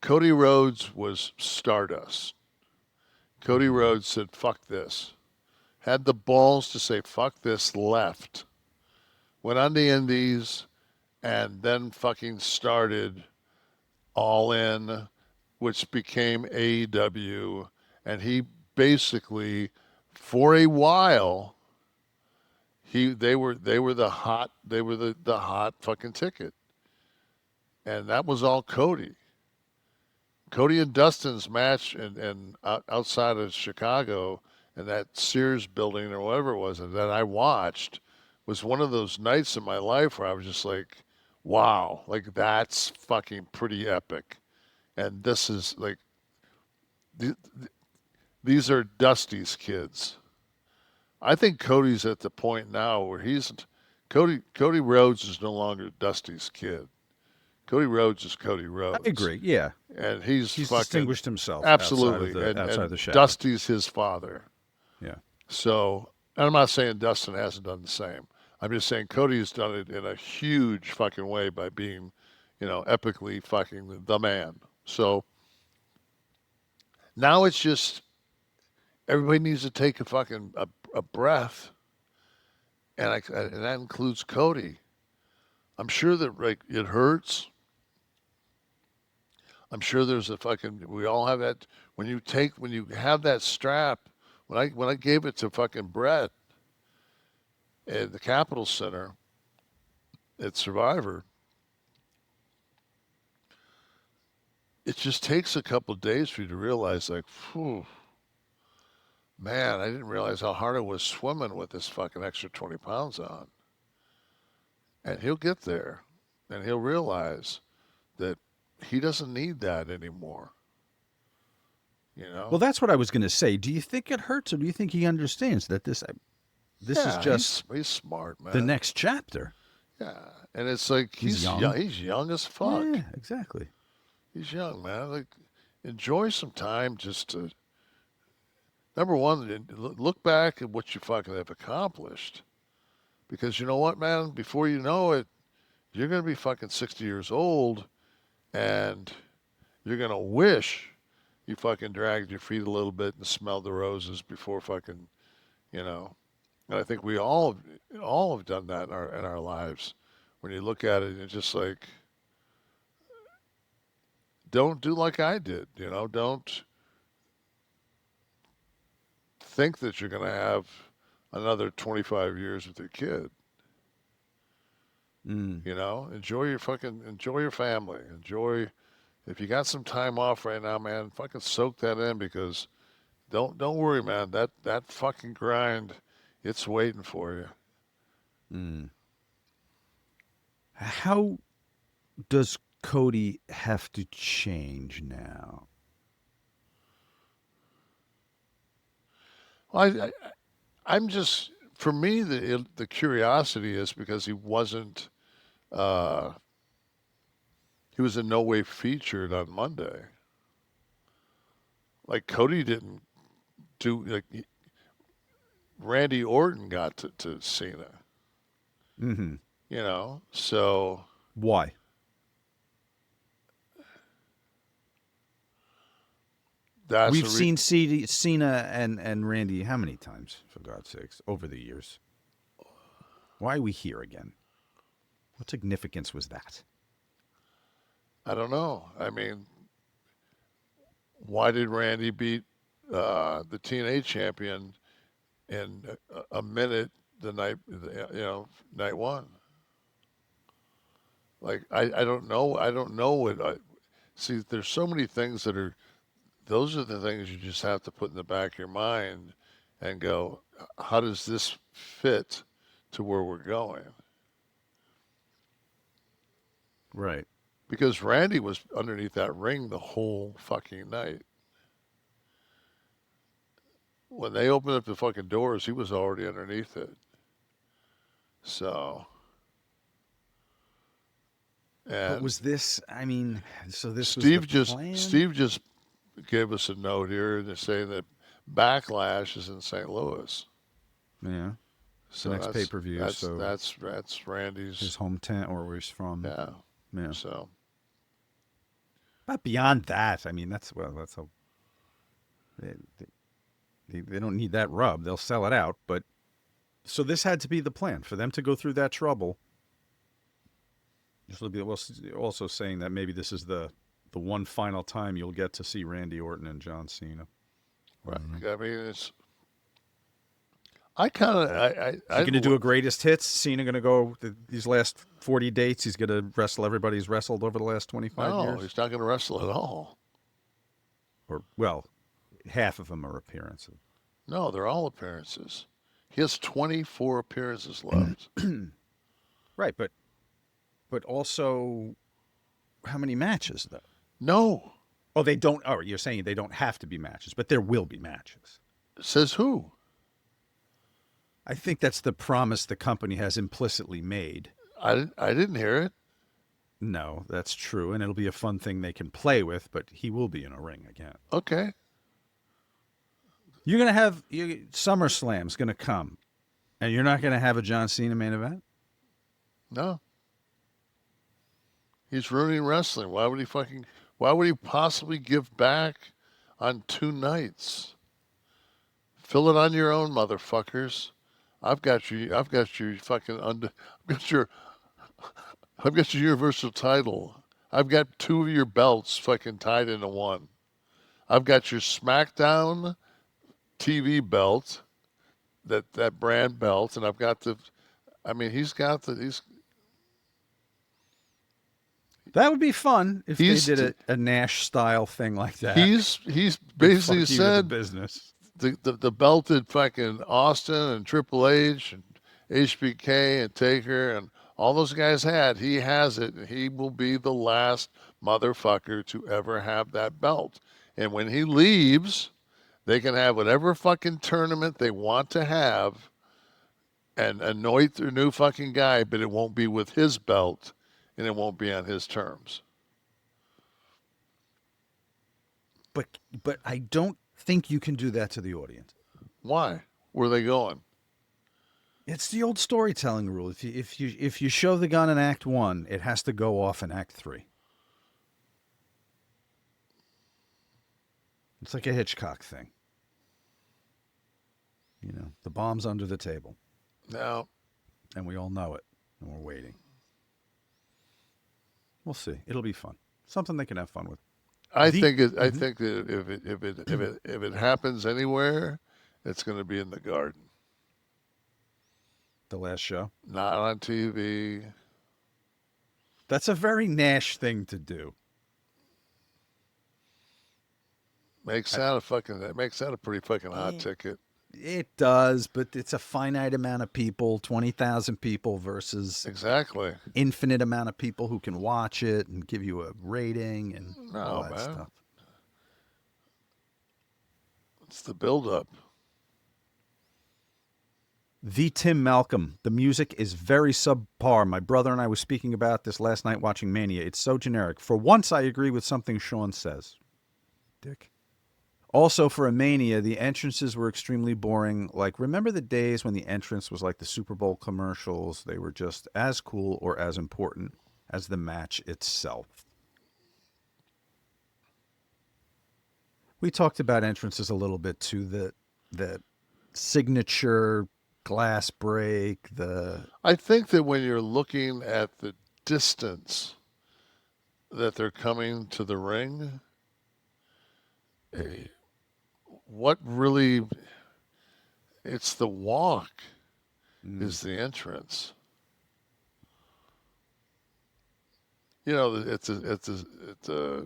Cody Rhodes was Stardust. Cody Rhodes said, fuck this. Had the balls to say, fuck this, left. Went on the indies and then fucking started All In, which became AEW. And he basically, for a while, they were the hot fucking ticket. And that was all Cody. Cody and Dustin's match and outside of Chicago in that Sears building or whatever it was that I watched was one of those nights in my life where I was just like, wow, like that's fucking pretty epic. And this is like, these are Dusty's kids. I think Cody's at the point now where Cody Rhodes is no longer Dusty's kid. Cody Rhodes is Cody Rhodes. I agree. Yeah, and he's fucking distinguished himself absolutely outside the shadow. Dusty's his father. Yeah. So, and I'm not saying Dustin hasn't done the same. I'm just saying Cody's done it in a huge fucking way by being, you know, epically fucking the man. So now it's just everybody needs to take a fucking a breath, and that includes Cody. I'm sure that like it hurts. I'm sure there's a fucking. We all have that when you have that strap. When I gave it to fucking Brett at the Capitol Center at Survivor, it just takes a couple of days for you to realize, like, phew, man, I didn't realize how hard it was swimming with this fucking extra 20 pounds on. And he'll get there, and he'll realize that he doesn't need that anymore. You know? Well, that's what I was going to say. Do you think it hurts, or do you think he understands that this is just he's smart, man. the next chapter? Yeah, and it's like he's young. He's young as fuck. Yeah, exactly. He's young, man. Like, enjoy some time just to, number one, look back at what you fucking have accomplished. Because you know what, man? Before you know it, you're going to be fucking 60 years old, and you're going to wish you fucking dragged your feet a little bit and smelled the roses before fucking, you know. And I think we all have done that in our lives. When you look at it, it's just like, don't do like I did, you know. Don't think that you're going to have another 25 years with your kid. You know, enjoy your family. If you got some time off right now, man, fucking soak that in, because don't worry, man. That fucking grind, it's waiting for you. How does Cody have to change now? Well, I'm just, for me, the curiosity is because he wasn't. He was in no way featured on Monday. Like Cody didn't do. Like Randy Orton got to Cena. Mm-hmm. You know, so Why? that's We've seen Cena and Randy how many times, for God's sakes, over the years? Why are we here again? What significance was that? I don't know. I mean, why did Randy beat the TNA champion in a minute the night, night one? Like, I don't know. I don't know what. See, there's so many things that are. Those are the things you just have to put in the back of your mind and go, how does this fit to where we're going? Right. Because Randy was underneath that ring the whole fucking night. When they opened up the fucking doors, he was already underneath it. So. And But was this? I mean, so this Steve was the plan? Steve just gave us a note here and saying that Backlash is in St. Louis. Yeah. So the next pay-per-view. That's Randy's his hometown, or where he's from. Yeah. Yeah. So. But beyond that, I mean, that's how they don't need that rub. They'll sell it out. But so this had to be the plan for them to go through that trouble. Also saying that maybe this is the one final time you'll get to see Randy Orton and John Cena. Right. I mean, it's. I kind of. He's going to do a greatest hits. Cena going to go these last 40 dates. He's going to wrestle everybody he's wrestled over the last 25 years. No, he's not going to wrestle at all. Or, well, half of them are appearances. No, they're all appearances. He has 24 appearances left. Right, but also, how many matches, though? No. Oh, they don't. Oh, you're saying they don't have to be matches, but there will be matches. Says who? I think that's the promise the company has implicitly made. I didn't hear it. No, that's true, and it'll be a fun thing they can play with, but he will be in a ring again. Okay. You're going to have SummerSlam's going to come, and you're not going to have a John Cena main event? No. He's ruining wrestling. Why would he possibly give back on 2 nights? Fill it on your own, motherfuckers. I've got you fucking I've got your Universal title. I've got 2 of your belts fucking tied into one. I've got your SmackDown TV belt, that brand belt, and I've got he's got That would be fun if they did a Nash style thing like that. He's basically said business. The belted fucking Austin and Triple H and HBK and Taker and all those guys had. He has it, and he will be the last motherfucker to ever have that belt. And when he leaves, they can have whatever fucking tournament they want to have and anoint their new fucking guy, but it won't be with his belt and it won't be on his terms. But I don't think you can do that to the audience. Why? Where are they going? It's the old storytelling rule. If you show the gun in Act 1, it has to go off in Act 3. It's like a Hitchcock thing. You know, the bomb's under the table. No. And we all know it, and we're waiting. We'll see. It'll be fun. Something they can have fun with. I think that if it happens anywhere, it's going to be in the Garden. The last show? Not on TV. That's a very Nash thing to do. Makes that a pretty fucking hot ticket. It does, but it's a finite amount of people, 20,000 people versus exactly infinite amount of people who can watch it and give you a rating and all that stuff. It's the build-up. The Tim Malcolm. The music is very subpar. My brother and I were speaking about this last night watching Mania. It's so generic. For once, I agree with something Shawn says. Dick. Also, for a Mania, the entrances were extremely boring. Like, remember the days when the entrance was like the Super Bowl commercials? They were just as cool or as important as the match itself. We talked about entrances a little bit too. The signature glass break. I think that when you're looking at the distance that they're coming to the ring, what really, it's the walk is the entrance. You know, it's a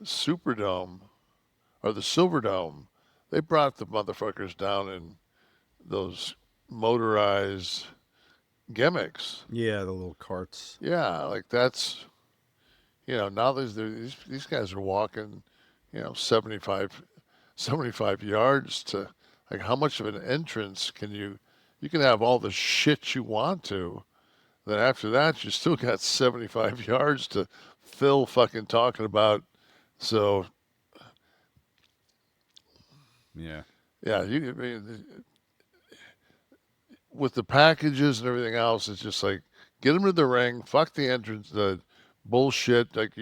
Superdome or the Silverdome. They brought the motherfuckers down in those motorized gimmicks. Yeah, the little carts. Yeah, like that's, now these guys are walking, 75 yards to, like, how much of an entrance can you can have all the shit you want to. Then after that, you still got 75 yards to fill fucking talking about. So, Yeah. yeah, with the packages and everything else, it's just like, get them to the ring, fuck the entrance, the bullshit. Like,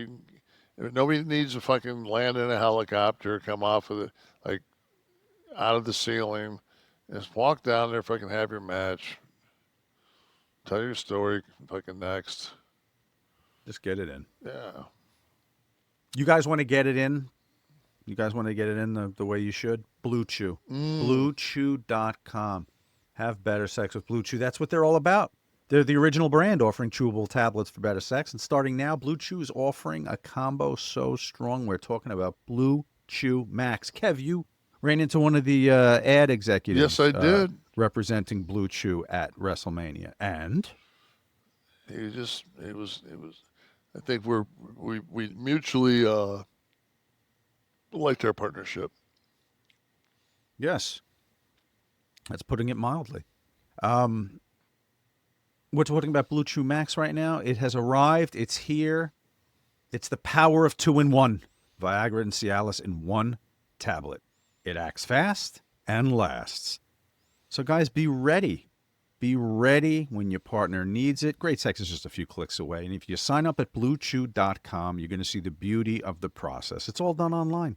nobody needs to fucking land in a helicopter, come off of out of the ceiling. Just walk down there, fucking have your match, tell your story, fucking next. Just get it in. Yeah. You guys want to get it in? You guys want to get it in the way you should? BLUECHEW. BLUECHEW.com. Have better sex with BLUECHEW. That's what they're all about. They're the original brand offering chewable tablets for better sex. And starting now, BLUECHEW is offering a combo so strong. We're talking about BLUECHEW Max. Kev, you ran into one of the ad executives. Yes, I did. Representing BLUECHEW at WrestleMania. And? It was, I think we mutually liked our partnership. Yes. That's putting it mildly. We're talking about BLUECHEW Max right now. It has arrived. It's here. It's the power of 2-in-1. Viagra and Cialis in one tablet. It acts fast and lasts. So, guys, be ready. Be ready when your partner needs it. Great sex is just a few clicks away. And if you sign up at BLUECHEW.com, you're going to see the beauty of the process. It's all done online.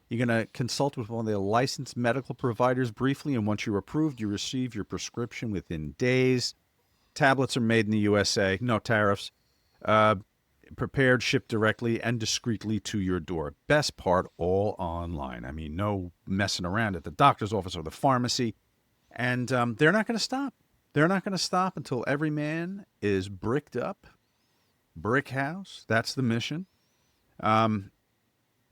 You're going to consult with one of their licensed medical providers briefly, and once you're approved, you receive your prescription within days. Tablets are made in the USA, no tariffs. Prepared, shipped directly and discreetly to your door. Best part, all online. I mean, no messing around at the doctor's office or the pharmacy. And they're not going to stop. They're not going to stop until every man is bricked up. Brick house, that's the mission. And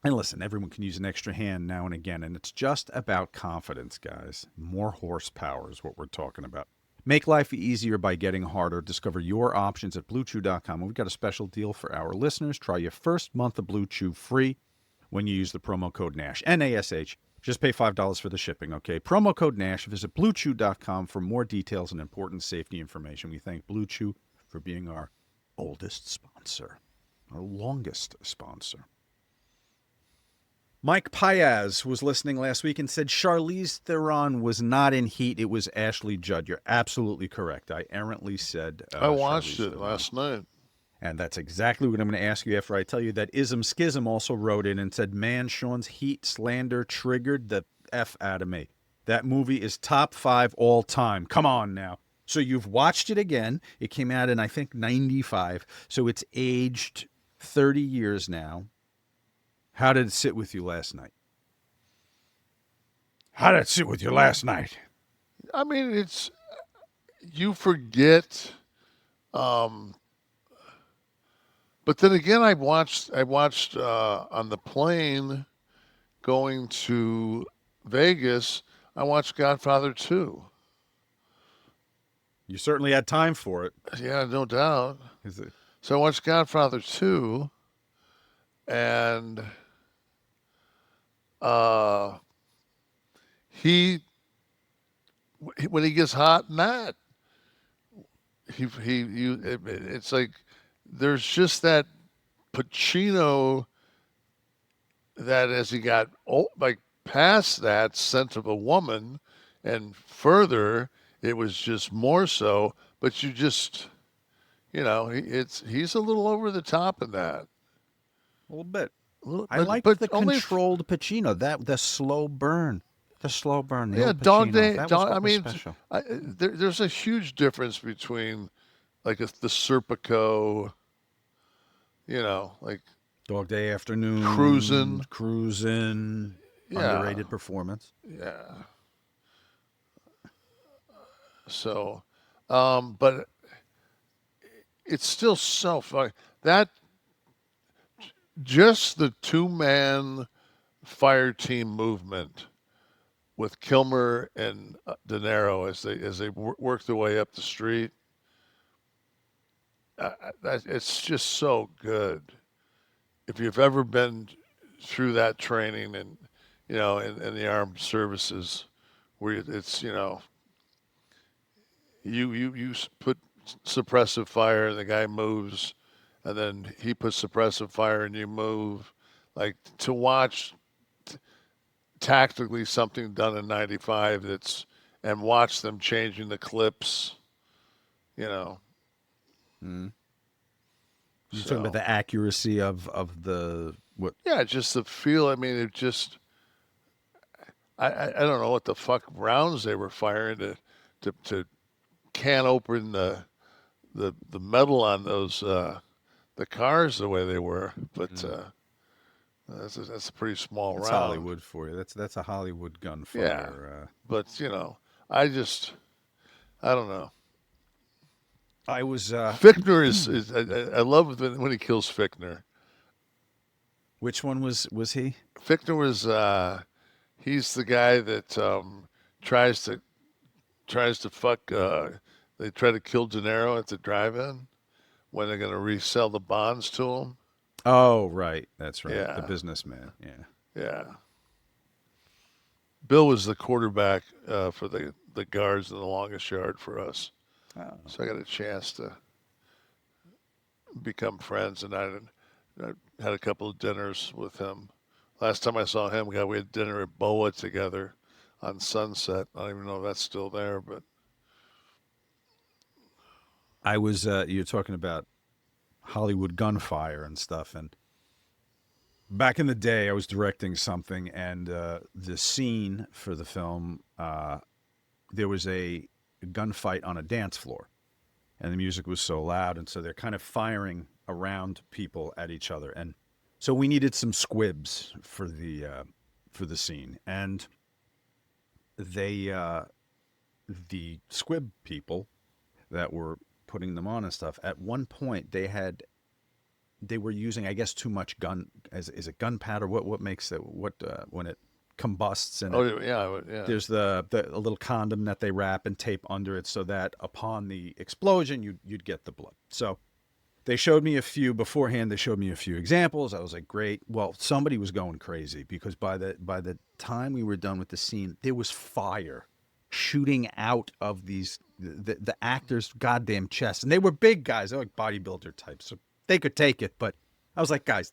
listen, everyone can use an extra hand now and again, and it's just about confidence, guys. More horsepower is what we're talking about. Make life easier by getting harder. Discover your options at BLUECHEW.com. We've got a special deal for our listeners. Try your first month of BLUECHEW free when you use the promo code NASH, N-A-S-H. Just pay $5 for the shipping, okay? Promo code NASH. Visit BLUECHEW.com for more details and important safety information. We thank BLUECHEW for being our oldest sponsor, our longest sponsor. Mike Paez was listening last week and said Charlize Theron was not in Heat. It was Ashley Judd. You're absolutely correct. I errantly said I watched Charlize it Theron. last night. And that's exactly what I'm going to ask you after I tell you that Ism Schism also wrote in and said, man, Shawn's Heat slander triggered the F out of me. That movie is top 5 all time. Come on now. So you've watched it again. It came out in, I think, 95. So it's aged 30 years now. How did it sit with you last night? How did it sit with you last night? I mean, it's, you forget, but then again, I watched on the plane going to Vegas, I watched Godfather 2. You certainly had time for it. Yeah, no doubt. Is it? So I watched Godfather 2, and he when he gets hot in that, it's like there's just that Pacino that as he got like past that scent of a woman and further, it was just more so. But you just, he's a little over the top in that. A little bit. I But, liked but the only controlled Pacino. The slow burn. The slow burn. The yeah, old Dog Pacino. Day. That Dog, I was mean, special. there's a huge difference between like the Serpico, like Dog Day Afternoon. cruising. Yeah, Underrated performance. yeah. So, but it's still so funny that just the 2-man fire team movement with Kilmer and De Niro as they work their way up the street. It's just so good. If you've ever been through that training and in the armed services, where it's you put suppressive fire and the guy moves, and then he puts suppressive fire and you move, like to watch tactically something done in '95 and watch them changing the clips, You're So, talking about the accuracy of the what? yeah, just the feel. I mean, it just I don't know what the fuck rounds they were firing to can open the metal on those the cars the way they were, but that's a pretty small That's round. Hollywood for you. That's a Hollywood gunfire. Yeah. But I don't know. I was. Fichtner is I love when he kills Fichtner. Which one was he? Fichtner was he's the guy that tries to fuck. They try to kill De Niro at the drive-in when they're going to resell the bonds to him. Oh, right. That's right. Yeah. The businessman. Yeah. Yeah. Bill was the quarterback for the guards in the longest yard for us. Oh. So I got a chance to become friends, and I had a couple of dinners with him. Last time I saw him, we had dinner at Boa together on Sunset. I don't even know if that's still there, but I was. You're talking about Hollywood gunfire and stuff, and back in the day, I was directing something, and the scene for the film, there was a gunfight on a dance floor, and the music was so loud, and so they're kind of firing around people at each other, and so we needed some squibs for the scene, and the squib people that were putting them on and stuff, at one point they were using, I guess, too much gun. Is it gunpowder? What makes it? When it combusts and there's a little condom that they wrap and tape under it so that upon the explosion you'd get the blood. So they showed me a few beforehand. They showed me a few examples. I was like, great. Well, somebody was going crazy because by the time we were done with the scene, there was fire shooting out of the actors' goddamn chests, and they were big guys. They're like bodybuilder types, so they could take it. But I was like, guys,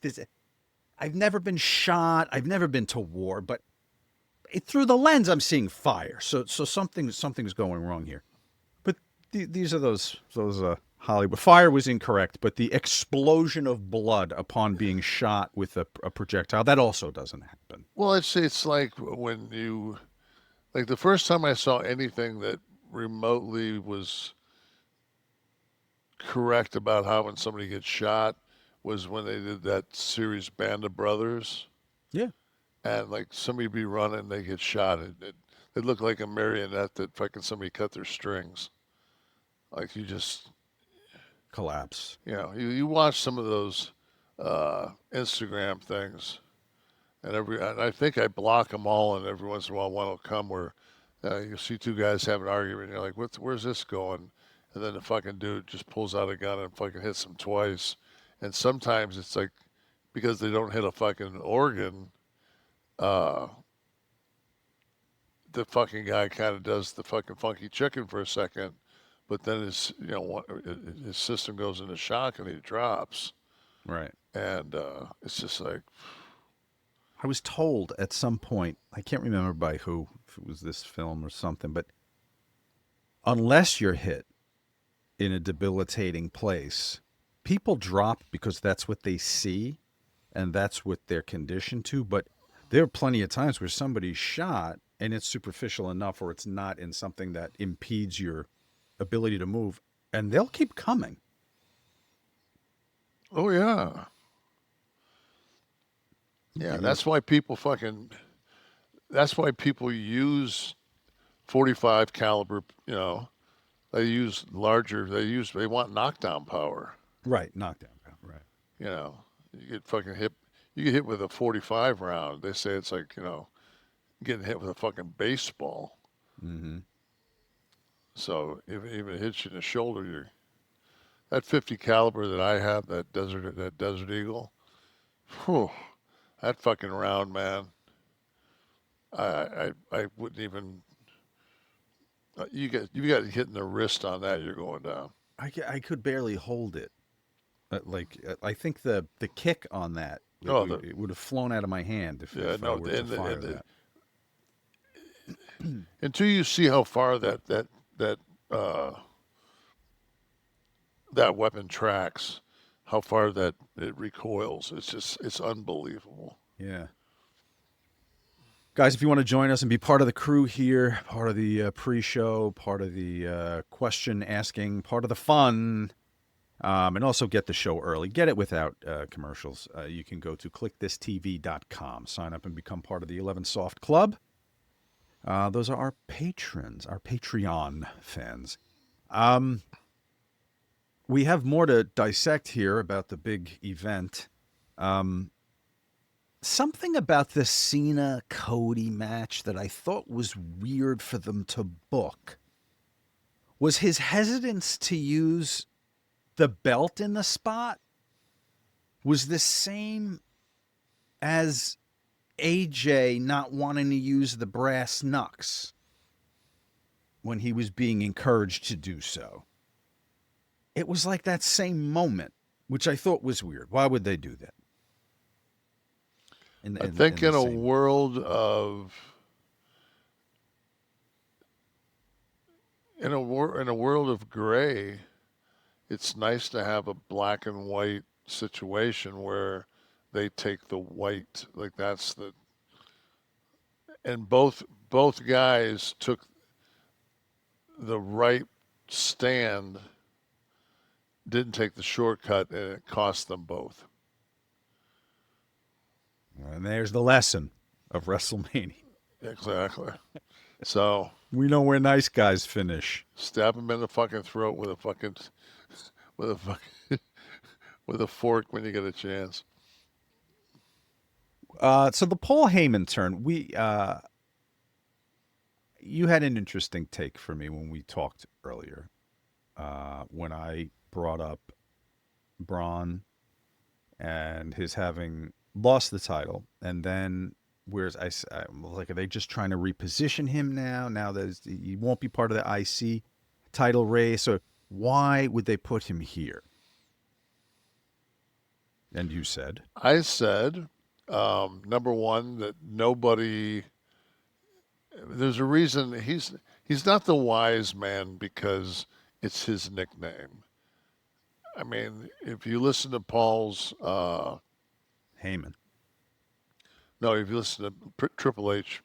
I've never been shot. I've never been to war, but through the lens, I'm seeing fire. So something's going wrong here. But these are those Hollywood. Fire was incorrect, but the explosion of blood upon being shot with a projectile, that also doesn't happen. Well, it's like when you, like the first time I saw anything that remotely was correct about how when somebody gets shot was when they did that series Band of Brothers. Yeah. And like somebody be running, they get shot. It looked like a marionette that fucking somebody cut their strings. Like you just collapse. You watch some of those Instagram things, and I think I block them all, and every once in a while one will come where you see two guys have an argument, and you're like, where's this going? And then the fucking dude just pulls out a gun and fucking hits them twice. And sometimes it's like, because they don't hit a fucking organ, the fucking guy kind of does the fucking funky chicken for a second, but then his his system goes into shock and he drops, Right. and it's just like, I was told at some point, I can't remember by who, if it was this film or something, but unless you're hit in a debilitating place, people drop because that's what they see and that's what they're conditioned to. But there are plenty of times where somebody's shot and it's superficial enough, or it's not in something that impedes your ability to move, and they'll keep coming. oh yeah. Yeah, that's why people that's why people use 45 caliber, they use larger, they want knockdown power. Right, knockdown. Right. You get fucking hit, you get hit with a 45 round. They say it's like, getting hit with a fucking baseball. Mm-hmm. So if it even hits you in the shoulder, that 50 caliber that I have, that Desert Eagle, whew, that fucking round, man. I wouldn't even. You got hit in the wrist on that, you're going down. I could barely hold it. I think the kick on that, it would have flown out of my hand if I were to fire that. Until you see how far that weapon tracks, how far that it recoils, it's unbelievable. Yeah. Guys, if you want to join us and be part of the crew here, part of the pre-show, part of the question asking, part of the fun, and also get the show early, get it without commercials, you can go to kliqthistv.com, sign up and become part of the 11 Soft Club. Those are our patrons, our Patreon fans. We have more to dissect here about the big event. Something about the Cena-Cody match that I thought was weird for them to book was his hesitance to use the belt in the spot was the same as AJ not wanting to use the brass knucks when he was being encouraged to do so. It was like that same moment, which I thought was weird. Why would they do that? I think in a world of gray, it's nice to have a black and white situation where they take the white, like that's the, and both guys took the right stand, didn't take the shortcut, and it cost them both. And there's the lesson of WrestleMania. Exactly. So we know where nice guys finish. Stab him in the fucking throat with a fork when you get a chance. So the Paul Heyman turn, you had an interesting take for me when we talked earlier. When I brought up Bron and his having lost the title, and then whereas I like, are they just trying to reposition him now that he won't be part of the IC title race? Or why would they put him here? And you said? I said, number one, that there's a reason he's not the wise man because it's his nickname. I mean, if you listen to Paul's Heyman. No, if you listen to Triple H's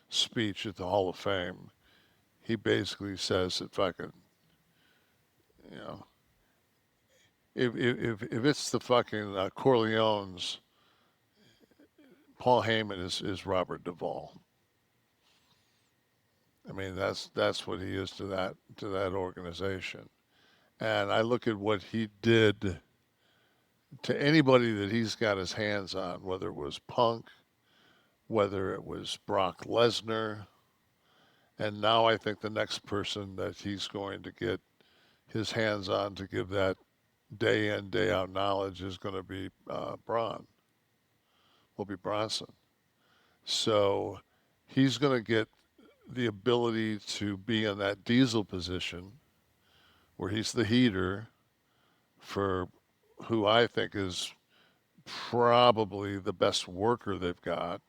speech at the Hall of Fame, he basically says that fucking, if it's the fucking Corleones, Paul Heyman is Robert Duvall. I mean, that's what he is to that organization. And I look at what he did to anybody that he's got his hands on, whether it was Punk, whether it was Brock Lesnar, and now I think the next person that he's going to get his hands on to give that day in, day out knowledge is going to be Bronson. So he's going to get the ability to be in that Diesel position where he's the heater for who I think is probably the best worker they've got.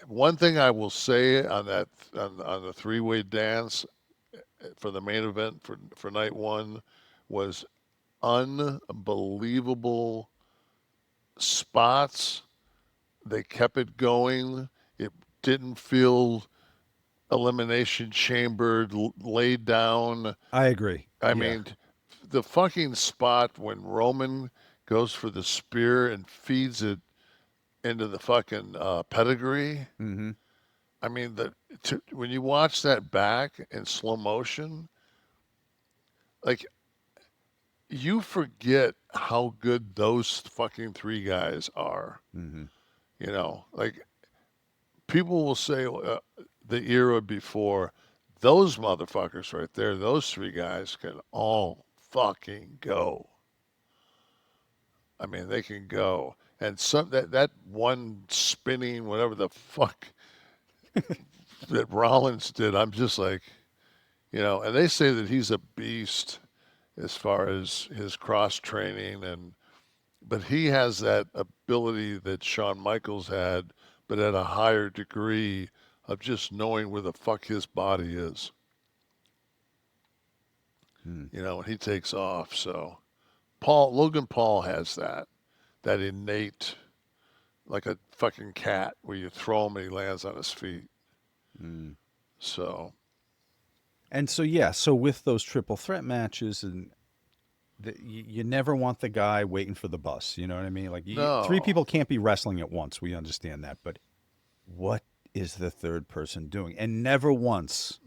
One thing I will say on that on the three-way dance for the main event for night one was unbelievable spots. They kept it going. It didn't feel elimination chambered, laid down. I agree. I mean, the fucking spot when Roman goes for the spear and feeds it into the fucking pedigree. Mm-hmm. I mean, when you watch that back in slow motion, like, you forget how good those fucking three guys are. Mm-hmm. You know, like, people will say the era before, those motherfuckers right there, those three guys can all fucking go. I mean, they can go. And that one spinning, whatever the fuck that Rollins did, I'm just like, you know, and they say that he's a beast as far as his cross training, but he has that ability that Shawn Michaels had, but at a higher degree of just knowing where the fuck his body is. You know, when he takes off. So Logan Paul has that innate, like a fucking cat, where you throw him and he lands on his feet. So. And so, yeah, so with those triple threat matches, and you never want the guy waiting for the bus. You know what I mean? Like, No. three people can't be wrestling at once. We understand that. But what is the third person doing? And never once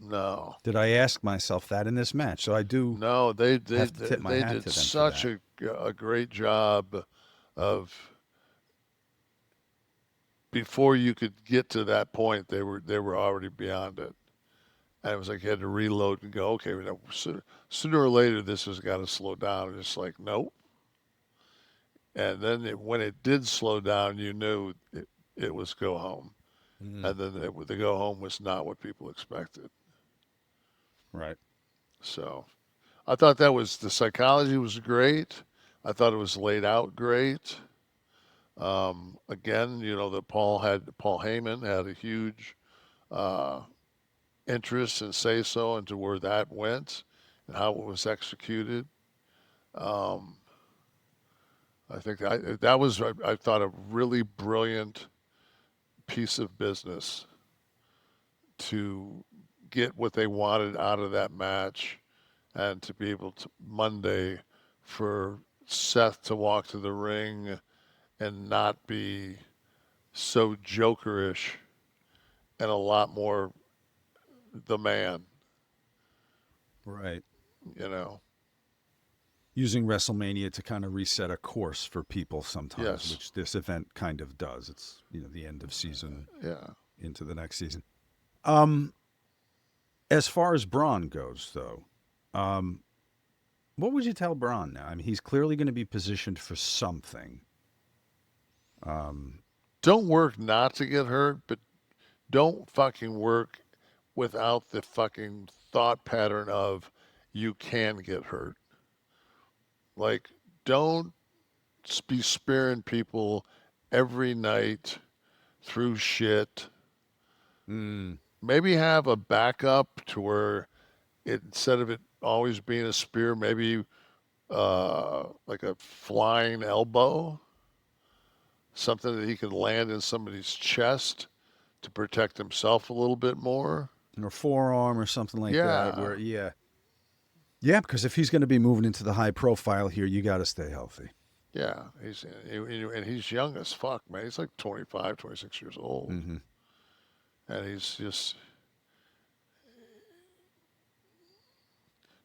did I ask myself that in this match. So I do have to tip my hat to them. Did such a great job of, before you could get to that point, they were already beyond it. And it was like you had to reload and go, okay, sooner or later this has got to slow down. And it's like, nope. And then when it did slow down, you knew it was go home. And then the go home was not what people expected. Right. So I thought the psychology was great. I thought it was laid out great. Again, you know, that Paul Heyman had a huge interest and say so into where that went and how it was executed. I think that was, I thought, a really brilliant piece of business to get what they wanted out of that match, and to be able to Monday for Seth to walk to the ring and not be so jokerish and a lot more the man. Right. You know. Using WrestleMania to kind of reset a course for people sometimes, Yes. which this event kind of does. It's, you know, the end of season into the next season. As far as Bron goes, though, what would you tell Bron now? I mean, he's clearly going to be positioned for something. Don't work not to get hurt, but don't fucking work without the fucking thought pattern of you can get hurt. Like, don't be spearing people every night through shit. Maybe have a backup to where instead of it always being a spear, maybe like a flying elbow, something that he could land in somebody's chest to protect himself a little bit more. Or forearm or something like that. Yeah, because if he's going to be moving into the high profile here, you got to stay healthy. Yeah, he's young as fuck, man. He's like 25, 26 years old. Mm-hmm. And he's just...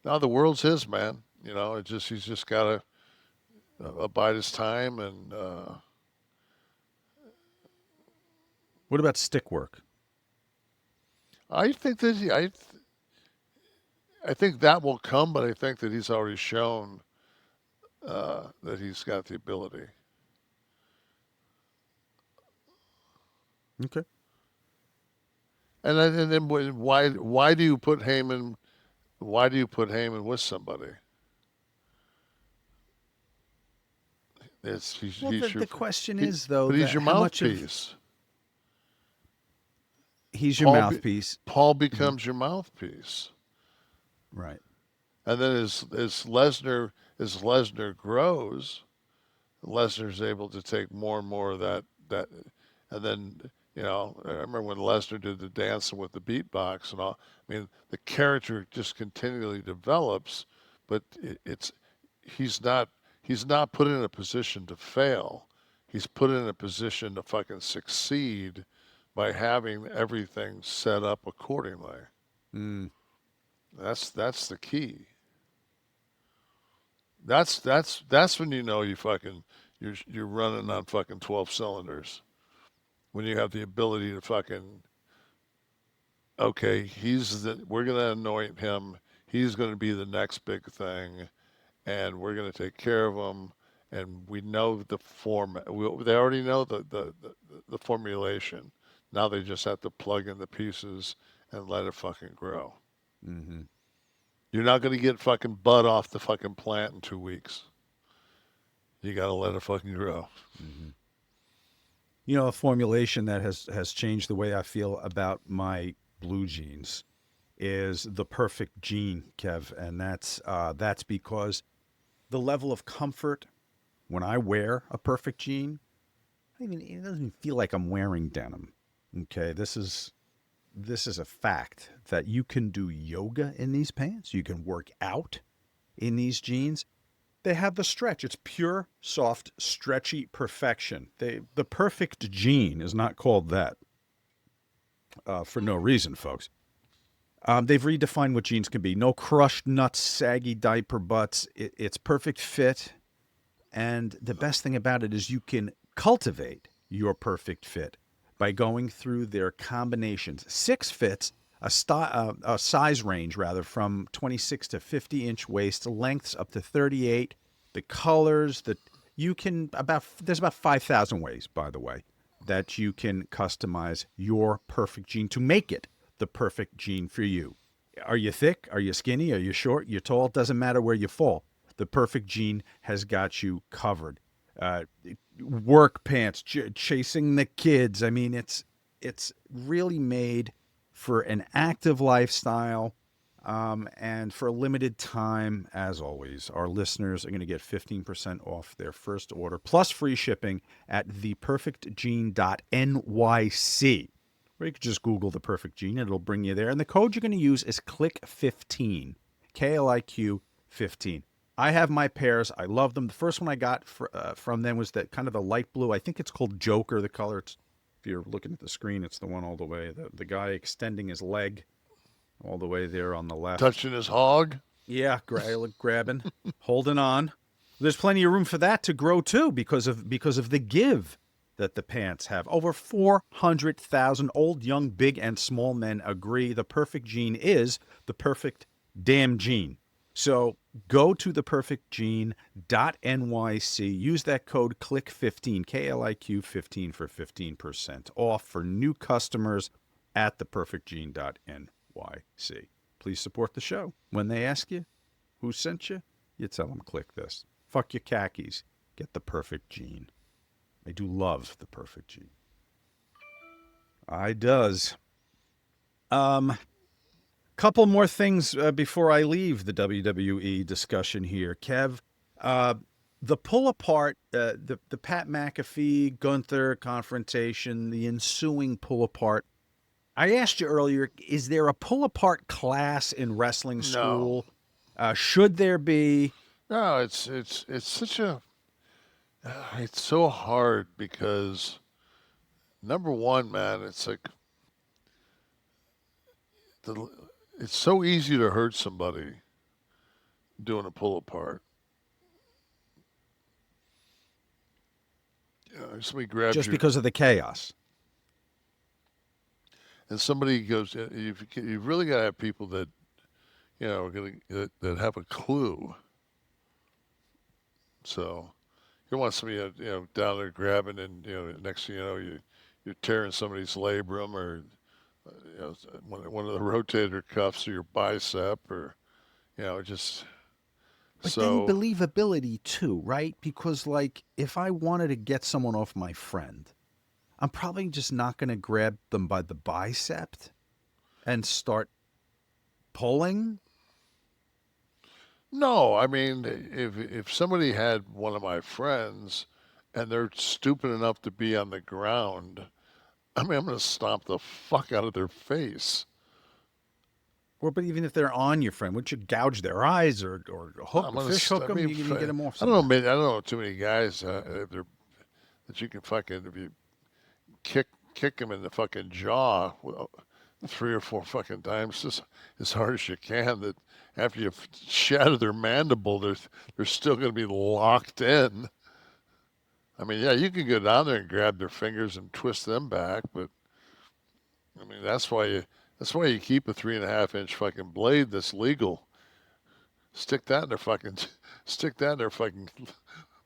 Now the world's his, man. You know, he's just got to abide his time. And what about stick work? I think that I think that will come, but I think that he's already shown that he's got the ability. Okay. And then why do you put Heyman? Why do you put Heyman with somebody? Well, He's the question is though but he's that your how much of mouthpiece. he's your mouthpiece, Paul becomes your mouthpiece, right? and then as Lesnar grows, Lesnar's able to take more and more of that, and then I remember when Lesnar did the dancing with the beatbox and all. I mean, the character just continually develops, but he's not put in a position to fail. He's put in a position to fucking succeed by having everything set up accordingly. Mm. That's the key. That's when you know you're running on fucking 12 cylinders. When you have the ability to fucking, okay, we're gonna anoint him. He's gonna be the next big thing, and we're gonna take care of him. And we know the form. They already know the formulation. Now they just have to plug in the pieces and let it fucking grow. Mm-hmm. You're not gonna get fucking bud off the fucking plant in 2 weeks. You gotta let it fucking grow. Mm-hmm. A formulation that has changed the way I feel about my blue jeans is the perfect jean, Kev, and that's because the level of comfort when I wear a perfect jean, it doesn't even feel like I'm wearing denim. Okay, this is a fact that you can do yoga in these pants. You can work out in these jeans. They have the stretch. It's pure, soft, stretchy perfection. The perfect jean is not called that for no reason, folks. They've redefined what jeans can be. No crushed nuts, saggy diaper butts. It's perfect fit. And the best thing about it is you can cultivate your perfect fit by going through their combinations. 6 fits, a size range, rather, from 26 to 50-inch waist, lengths up to 38, the colors, there's about 5,000 ways, by the way, that you can customize your perfect jean to make it the perfect jean for you. Are you thick? Are you skinny? Are you short? You're tall? Doesn't matter where you fall. The perfect jean has got you covered. Work pants, chasing the kids. I mean, it's really made for an active lifestyle. And for a limited time, as always, our listeners are going to get 15% off their first order, plus free shipping at theperfectjean.nyc. Or you could just Google The Perfect Jean, and it'll bring you there. And the code you're going to use is KLIQ15, KLIQ 15. I have my pairs. I love them. The first one I got from them was that kind of the light blue. I think it's called Joker, the color. If you're looking at the screen, it's the one all the way. The guy extending his leg all the way there on the left. Touching his hog? Yeah, grabbing, holding on. There's plenty of room for that to grow too because of the give that the pants have. Over 400,000 old, young, big, and small men agree the perfect jean is the perfect damn jean. So go to theperfectjean.nyc. Use that code KLIQ15, KLIQ15 for 15% off for new customers at theperfectjean.nyc. Please support the show. When they ask you who sent you, you tell them Kliq This. Fuck your khakis. Get the perfect jean. I do love the perfect jean. I does. Couple more things before I leave the WWE discussion here. Kev, the pull apart, the Pat McAfee, Gunther confrontation, the ensuing pull apart. I asked you earlier, is there a pull apart class in wrestling school? No. Should there be? No, it's such a it's so hard because number one, man, it's like it's so easy to hurt somebody doing a pull apart. Somebody grabs Just you, because of the chaos. and somebody goes. You've really got to have people that are that have a clue. So you don't want somebody down there grabbing, and next thing you know, you're tearing somebody's labrum, or you know, one of the rotator cuffs of your bicep, or just But so. then believability too, right? Because like if I wanted to get someone off my friend, I'm probably just not going to grab them by the bicep and start pulling. No, I mean, if somebody had one of my friends and they're stupid enough to be on the ground, I mean, I'm going to stomp the fuck out of their face. Or, but even if they're on your friend, wouldn't you gouge their eyes or hook, I'm a gonna. fish hook I them? mean, You can get them off. I don't know. Somewhere. I don't know too many guys that you can fucking, if you kick them in the fucking jaw, well, 3 or 4 fucking times as hard as you can. That after you shatter their mandible, they're still going to be locked in. I mean, yeah, you can go down there and grab their fingers and twist them back, but I mean that's why you keep a 3.5-inch fucking blade that's legal. Stick that in their fucking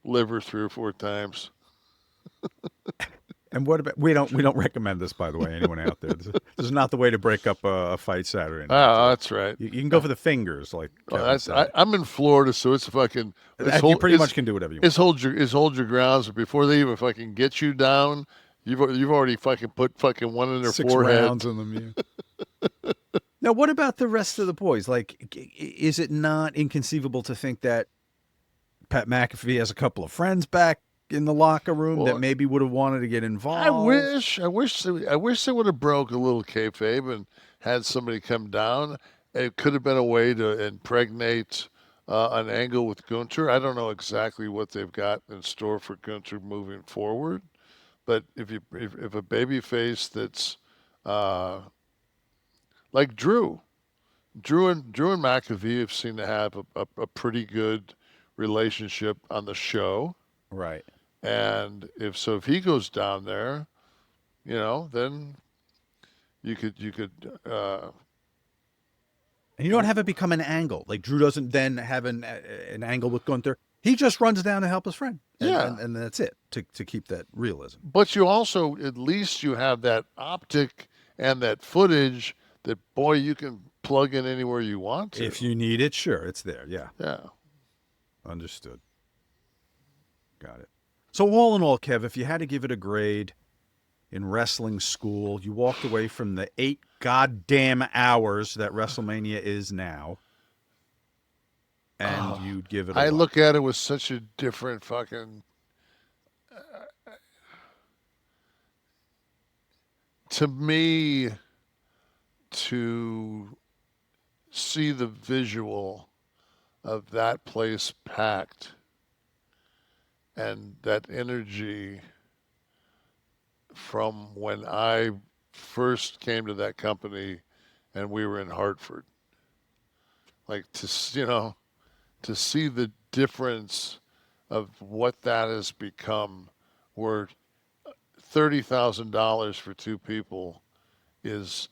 liver 3 or 4 times. And what about we don't recommend this, by the way, anyone out there. This is not the way to break up a fight Saturday night. Ah, that's right. You can go for the fingers, like Kevin said. I'm in Florida, so it's fucking. You pretty much can do whatever you want. It's hold your grounds. Before they even fucking get you down, you've already fucking put fucking one in their 6 forehead. rounds in them. Yeah. Now, what about the rest of the boys? Like, is it not inconceivable to think that Pat McAfee has a couple of friends back in the locker room that maybe would have wanted to get involved? I wish they would have broke a little kayfabe and had somebody come down. It could have been a way to impregnate an angle with Gunther. I don't know exactly what they've got in store for Gunther moving forward, but if a baby face that's like Drew and McAfee seem to have a pretty good relationship on the show. Right. And if he goes down there, then you could and you don't have it become an angle. Like Drew doesn't then have an angle with Gunther. He just runs down to help his friend. And that's it, to keep that realism. But you also, at least you have that optic and that footage that, boy, you can plug in anywhere you want to. If you need it, sure, it's there. Yeah. Yeah. Understood. Got it. So all in all, Kev, if you had to give it a grade in wrestling school, you walked away from the 8 goddamn hours that WrestleMania is now, and you'd give it a I what? look at it with such a different fucking... to me, to see the visual of that place packed and that energy from when I first came to that company and we were in Hartford, like to see the difference of what that has become, where $30,000 for 2 people is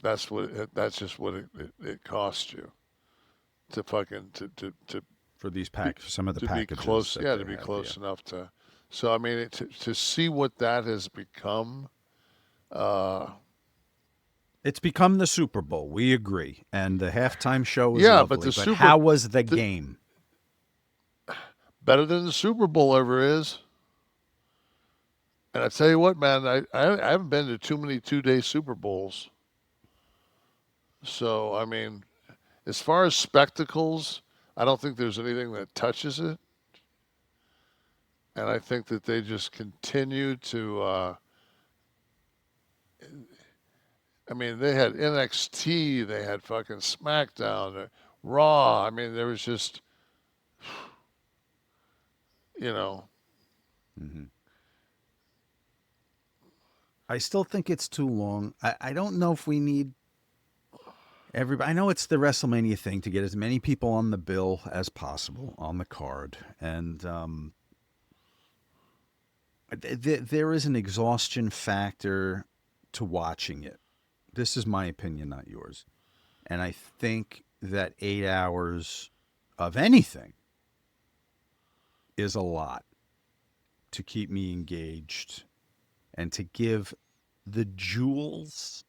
that's just what it costs you to fucking to For these some of the to packages. be close, that to they be have, close yeah. enough to. So I mean, to see what that has become. It's become the Super Bowl. We agree, and the halftime show was Yeah, lovely. but how was the game? Better than the Super Bowl ever is. And I tell you what, man, I haven't been to too many 2-day Super Bowls. So I mean, as far as spectacles, I don't think there's anything that touches it. And I think that they just continue to. I mean, they had NXT, they had fucking SmackDown, Raw. I mean, there was just, Mm-hmm. I still think it's too long. I don't know if we need everybody. I know it's the WrestleMania thing to get as many people on the bill as possible on the card. And there is an exhaustion factor to watching it. This is my opinion, not yours. And I think that 8 hours of anything is a lot to keep me engaged and to give the jewels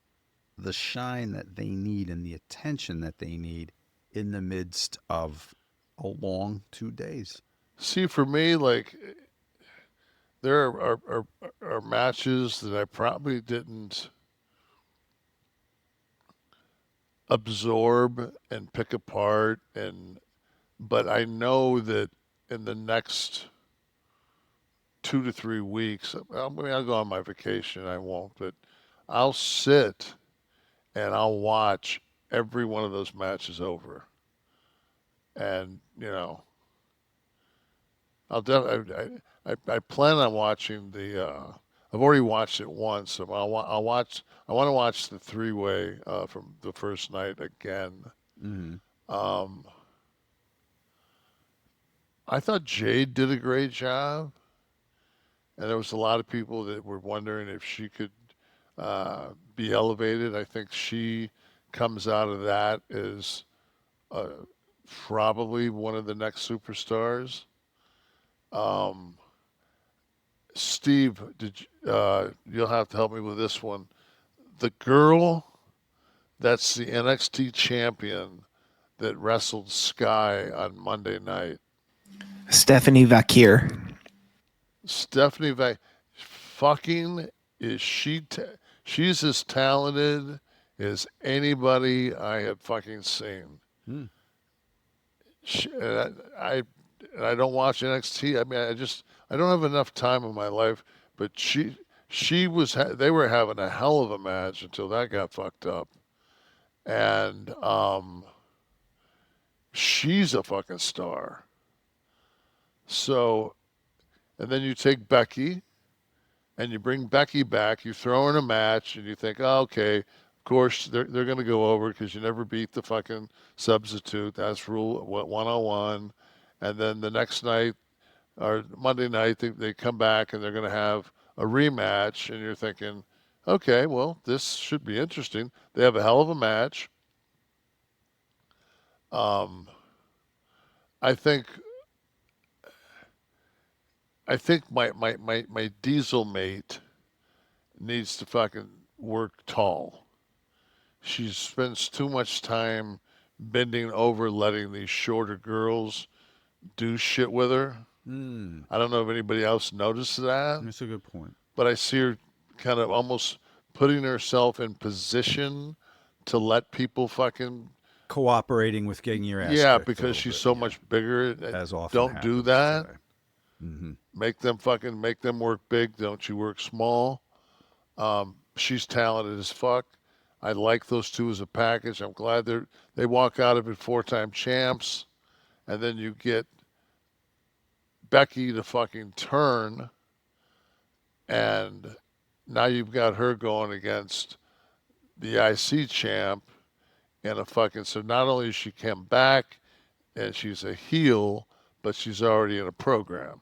the shine that they need and the attention that they need in the midst of a long 2 days. See, for me, like, there are matches that I probably didn't absorb and pick apart, but I know that in the next 2 to 3 weeks, I mean, I'll go on my vacation, I won't, but I'll sit and I'll watch every one of those matches over. And, you know, I plan on watching I've already watched it once, so I want to watch the three-way from the first night again. Mm-hmm. I thought Jade did a great job, and there was a lot of people that were wondering if she could be elevated. I think she comes out of that as probably one of the next superstars. Steve, you'll have to help me with this one. The girl that's the NXT champion that wrestled Sky on Monday night. Stephanie Vakir. Fucking is she? She's as talented as anybody I have fucking seen. I don't watch NXT. I mean, I don't have enough time in my life. But they were having a hell of a match until that got fucked up, and she's a fucking star. So, and then you take Becky, and you bring Becky back. You throw her in a match, and you think, oh, okay, of course they're going to go over because you never beat the fucking substitute. That's rule 101. And then the next night, or Monday night, they come back and they're going to have a rematch, and you're thinking, okay, well, this should be interesting. They have a hell of a match. I think my Diesel mate needs to fucking work tall. She spends too much time bending over, letting these shorter girls do shit with her. I don't know if anybody else noticed that. That's a good point. But I see her kind of almost putting herself in position to let people fucking Cooperating with getting your ass yeah, kicked because a little she's bit, so much bigger. As often Don't do happens that. today. Mm-hmm. Make them work big. Don't you work small. She's talented as fuck. I like those two as a package. I'm glad they walk out of it 4-time champs, and then you get Becky to fucking turn, and now you've got her going against the IC champ and a fucking. So not only does she come back and she's a heel, but she's already in a program,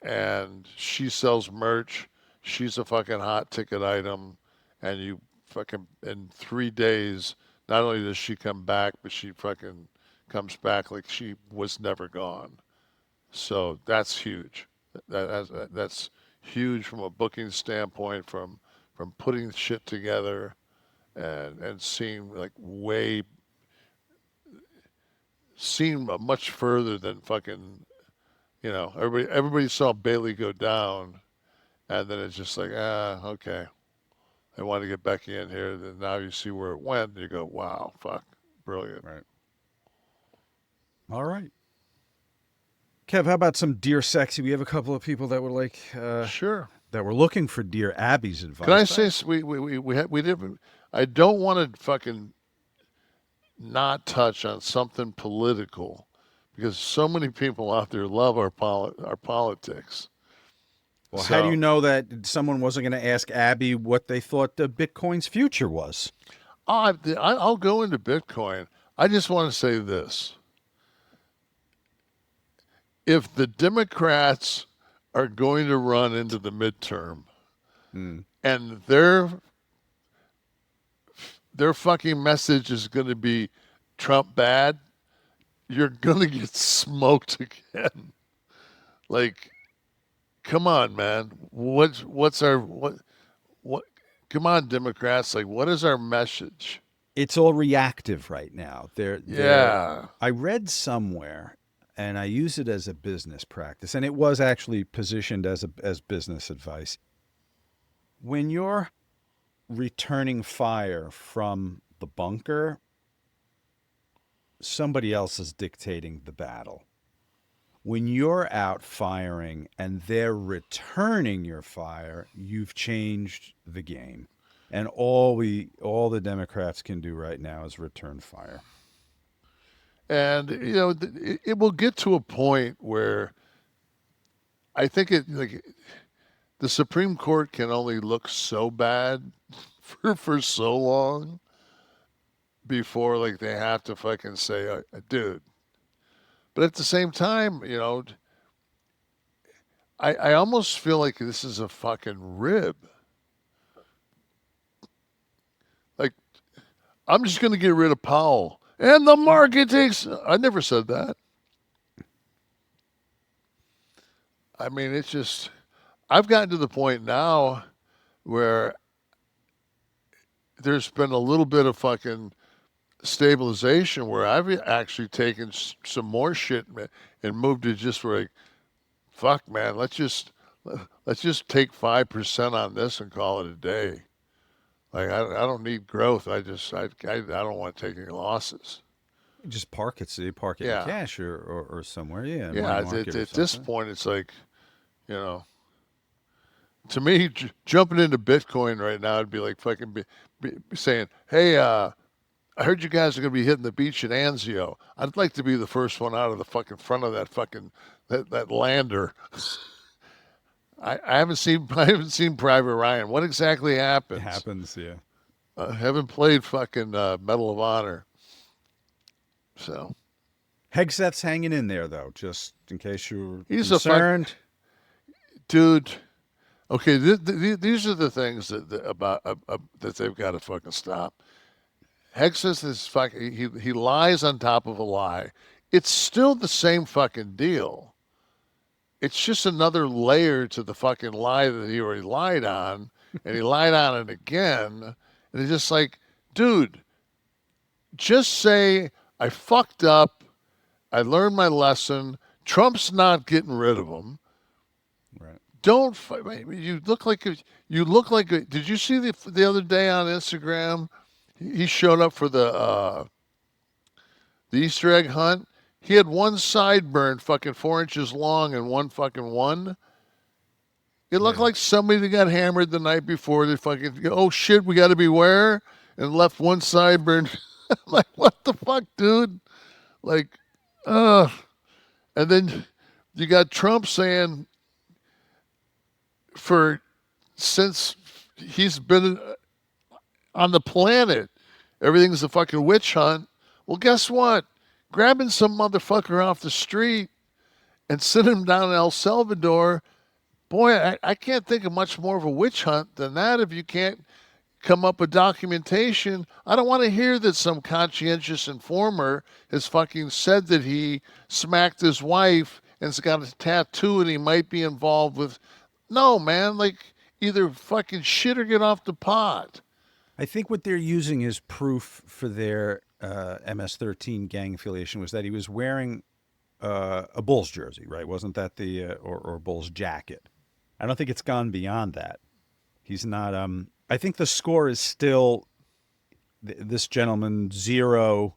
and she sells merch. She's a fucking hot ticket item, and you fucking in 3 days. Not only does she come back, but she fucking comes back like she was never gone. So that's huge. That's huge from a booking standpoint, from putting shit together, and seeing much further than fucking, you know, everybody saw Bayley go down, and then it's just like, okay, they want to get Becky in here. Then now you see where it went, and you go, wow, fuck, brilliant. Right. All right. Kev, how about some Dear Sexy? We have a couple of people that were like, Sure. that were looking for Dear Abby's advice. Can I say we didn't? I don't want to fucking not touch on something political, because so many people out there love our politics. Well, how do you know that someone wasn't going to ask Abby what they thought the Bitcoin's future was? I'll go into Bitcoin. I just want to say this. If the Democrats are going to run into the midterm and their fucking message is going to be Trump bad, you're going to get smoked again. Like, come on, man. What's our what? Come on, Democrats. Like, what is our message? It's all reactive right now. Yeah. I read somewhere, and I use it as a business practice, and it was actually positioned as business advice. When you're returning fire from the bunker, somebody else is dictating the battle. When you're out firing and they're returning your fire, you've changed the game. And all the Democrats can do right now is return fire. And it will get to a point where I think the Supreme Court can only look so bad for so long before like they have to fucking say, dude. But at the same time, I almost feel like this is a fucking rib. Like, I'm just going to get rid of Powell. And the market takes... I never said that. I mean, it's just... I've gotten to the point now where there's been a little bit of fucking stabilization where I've actually taken some more shit and moved to just like, fuck, man, let's just take 5% on this and call it a day. Like, I don't need growth. I don't want to take any losses. Just park it. So you park it in cash or somewhere. Yeah. Yeah. At this point, it's like, to me, jumping into Bitcoin right now, it'd be like fucking be saying, hey, I heard you guys are going to be hitting the beach at Anzio. I'd like to be the first one out of the fucking front of that fucking that lander. I haven't seen Private Ryan. What exactly happens? It happens, yeah. I haven't played fucking Medal of Honor. So Hegseth's hanging in there though, just in case you're concerned. Dude. Okay, these are the things that they've got to fucking stop. Hegseth is fucking. He lies on top of a lie. It's still the same fucking deal. It's just another layer to the fucking lie that he already lied on, and he lied on it again. And it's just like, dude, just say I fucked up. I learned my lesson. Trump's not getting rid of him. Right. Don't. You look like. Did you see the other day on Instagram? He showed up for the Easter egg hunt. He had one sideburn fucking 4 inches long and one fucking one. It looked like somebody that got hammered the night before. They fucking, oh shit, we got to beware, and left one sideburn. I'm like, what the fuck, dude? Like, and then you got Trump saying since he's been on the planet, everything's a fucking witch hunt. Well, guess what? Grabbing some motherfucker off the street and sitting him down in El Salvador, boy, I can't think of much more of a witch hunt than that if you can't come up with documentation. I don't want to hear that some conscientious informer has fucking said that he smacked his wife and has got a tattoo and he might be involved with... No, man, like, either fucking shit or get off the pot. I think what they're using as proof for their MS-13 gang affiliation was that he was wearing a Bulls jersey, right? Wasn't that or Bulls jacket? I don't think it's gone beyond that. He's not. I think the score is still this gentleman 0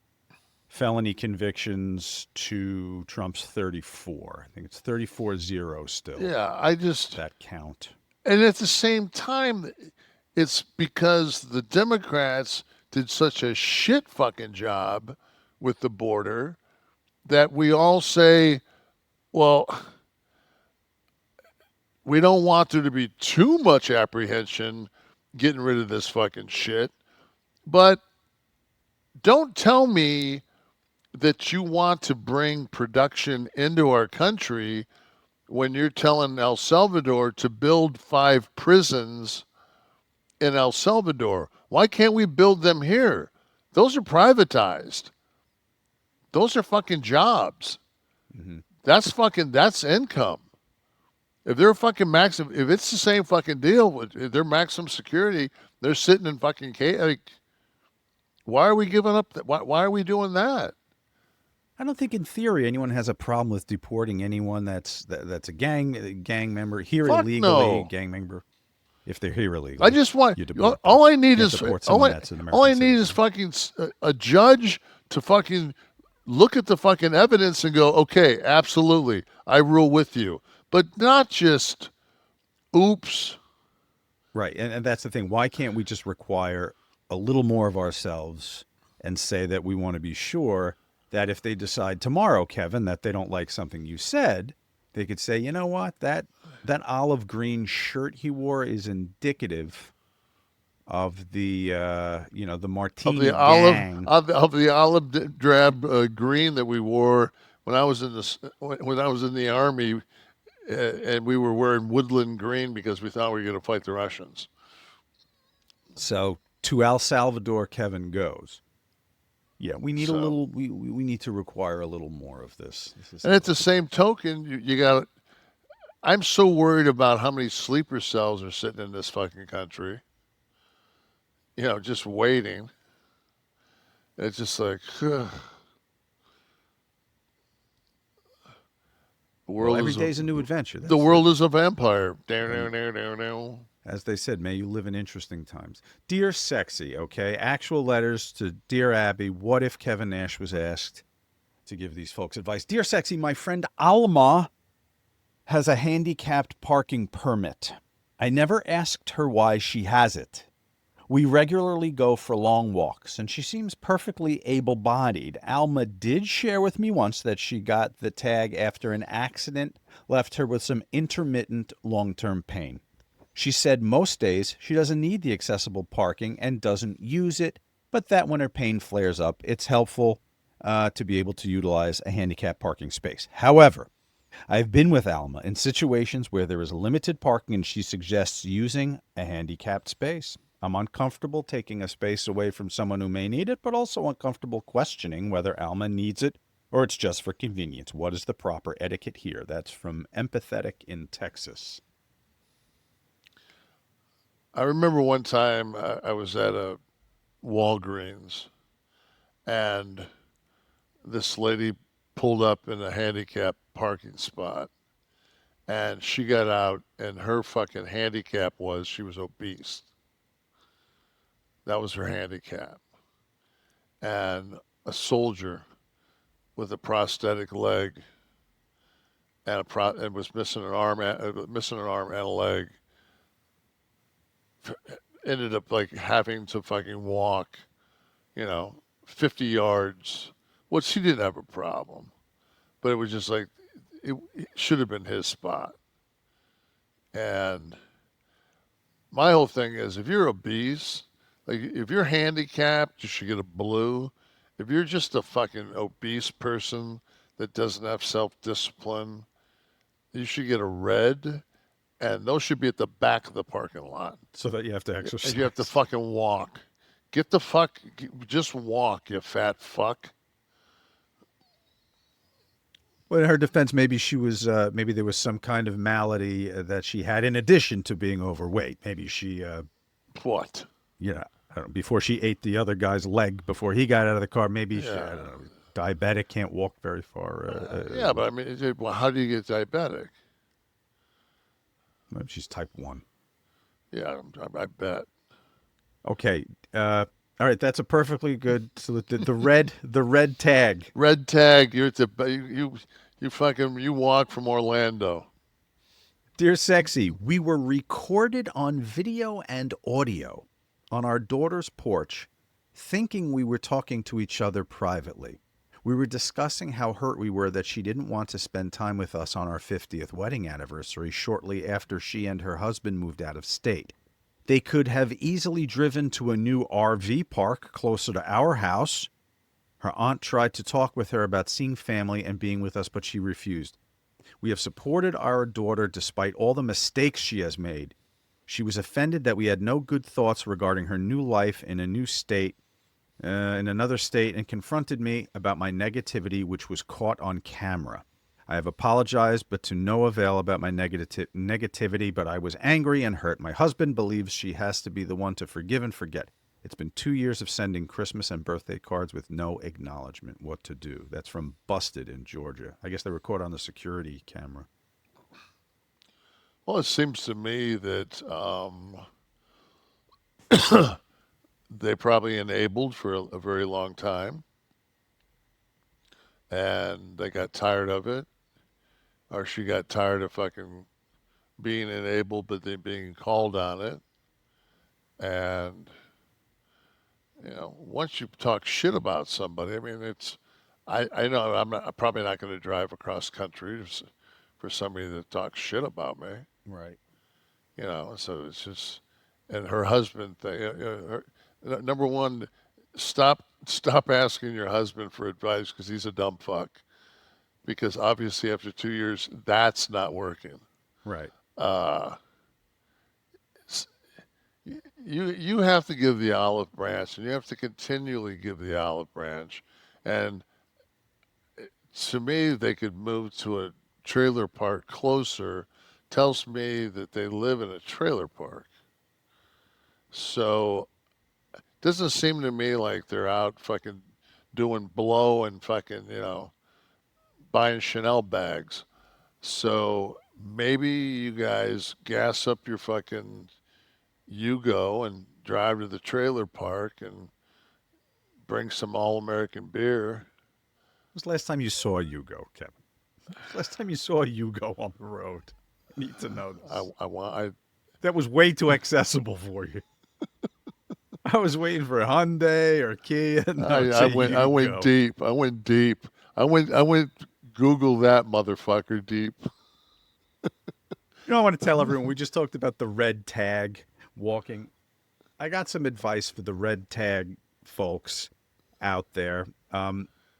felony convictions to Trump's 34. I think it's 34-0 still. Yeah, that count. And at the same time, it's because the Democrats did such a shit fucking job with the border that we all say, well, we don't want there to be too much apprehension getting rid of this fucking shit. But don't tell me that you want to bring production into our country when you're telling El Salvador to build 5 prisons in El Salvador. Why can't we build them here? Those are privatized. Those are fucking jobs. Mm-hmm. That's income. If they're fucking maximum, if it's the same fucking deal, if they're maximum security, they're sitting in fucking cage. Like, why are we giving up? Why are we doing that? I don't think in theory anyone has a problem with deporting anyone that's a gang member here Fuck illegally, no. gang member. If they're here illegally, I just want you deport them. all I need You is deport all someone I, that's an all I American need is fucking a judge to fucking look at the fucking evidence and go, okay, absolutely, I rule with you, but not just, oops. Right, and that's the thing. Why can't we just require a little more of ourselves and say that we want to be sure that if they decide tomorrow, Kevin, that they don't like something you said, they could say, you know what, that olive green shirt he wore is indicative of the the martini gang. Of the olive drab green that we wore when I was in the army, and we were wearing woodland green because we thought we were going to fight the Russians. So to El Salvador, Kevin goes. Yeah, we need a little. We need to require a little more of this. And at the same token, you got. I'm so worried about how many sleeper cells are sitting in this fucking country. You know, just waiting. It's just like, the world every day's a new adventure. The world is a vampire. As they said, may you live in interesting times. Dear Sexy, okay, actual letters to Dear Abby. What if Kevin Nash was asked to give these folks advice? Dear Sexy, my friend Alma has a handicapped parking permit. I never asked her why she has it. We regularly go for long walks, and she seems perfectly able-bodied. Alma did share with me once that she got the tag after an accident left her with some intermittent long-term pain. She said most days she doesn't need the accessible parking and doesn't use it, but that when her pain flares up, it's helpful to be able to utilize a handicapped parking space. However, I've been with Alma in situations where there is limited parking and she suggests using a handicapped space. I'm uncomfortable taking a space away from someone who may need it, but also uncomfortable questioning whether Alma needs it or it's just for convenience. What is the proper etiquette here? That's from Empathetic in Texas. I remember one time I was at a Walgreens, and this lady pulled up in a handicapped parking spot, and she got out, and her fucking handicap was she was obese. That was her handicap. And a soldier with a prosthetic leg and was missing an arm and a leg ended up like having to fucking walk, 50 yards. Well, she didn't have a problem, but it was just like it should have been his spot. And my whole thing is, if you're obese, like if you're handicapped, you should get a blue. If you're just a fucking obese person that doesn't have self-discipline, you should get a red. And those should be at the back of the parking lot. So that you have to exercise. And you have to fucking walk. Just walk, you fat fuck. Well, in her defense, maybe she was, maybe there was some kind of malady that she had in addition to being overweight. Maybe she, what? I don't know, before she ate the other guy's leg before he got out of the car, maybe she, I don't know, diabetic, can't walk very far. Yeah, but I mean, how do you get diabetic? Maybe she's type 1. Yeah, I bet. Okay. All right. That's a perfectly good. So the red tag. Red tag. You're at you walk from Orlando. Dear Sexy, we were recorded on video and audio on our daughter's porch, thinking we were talking to each other privately. We were discussing how hurt we were that she didn't want to spend time with us on our 50th wedding anniversary shortly after she and her husband moved out of state. They could have easily driven to a new RV park closer to our house. Her aunt tried to talk with her about seeing family and being with us, but she refused. We have supported our daughter despite all the mistakes she has made. She was offended that we had no good thoughts regarding her new life in a new state. In another state, and confronted me about my negativity, which was caught on camera. I have apologized, but to no avail about my negativity, but I was angry and hurt. My husband believes she has to be the one to forgive and forget. It's been 2 years of sending Christmas and birthday cards with no acknowledgement. What to do? That's from Busted in Georgia. I guess they were caught on the security camera. Well, it seems to me that they probably enabled for a very long time, and they got tired of it, or she got tired of fucking being enabled, but then being called on it. And, you know, once you talk shit about somebody, I mean, I know I'm probably not going to drive across country for somebody that talks shit about me. Right. You know, so it's just, and her husband thing, number one, stop asking your husband for advice because he's a dumb fuck. Because obviously after 2 years, that's not working. Right. You have to give the olive branch, and you have to continually give the olive branch. And to me, they could move to a trailer park closer. Tells me that they live in a trailer park. So it doesn't seem to me like they're out fucking doing blow and fucking, you know, buying Chanel bags. So maybe you guys gas up your fucking Yugo and drive to the trailer park and bring some all-American beer. When was the last time you saw Yugo, Kevin? Last time you saw Yugo on the road? I need to know this. That was way too accessible for you. I was waiting for a Hyundai or Kia. No, I went deep. I went Google that motherfucker deep. You know, I want to tell everyone, we just talked about the red tag walking. I got some advice for the red tag folks out there.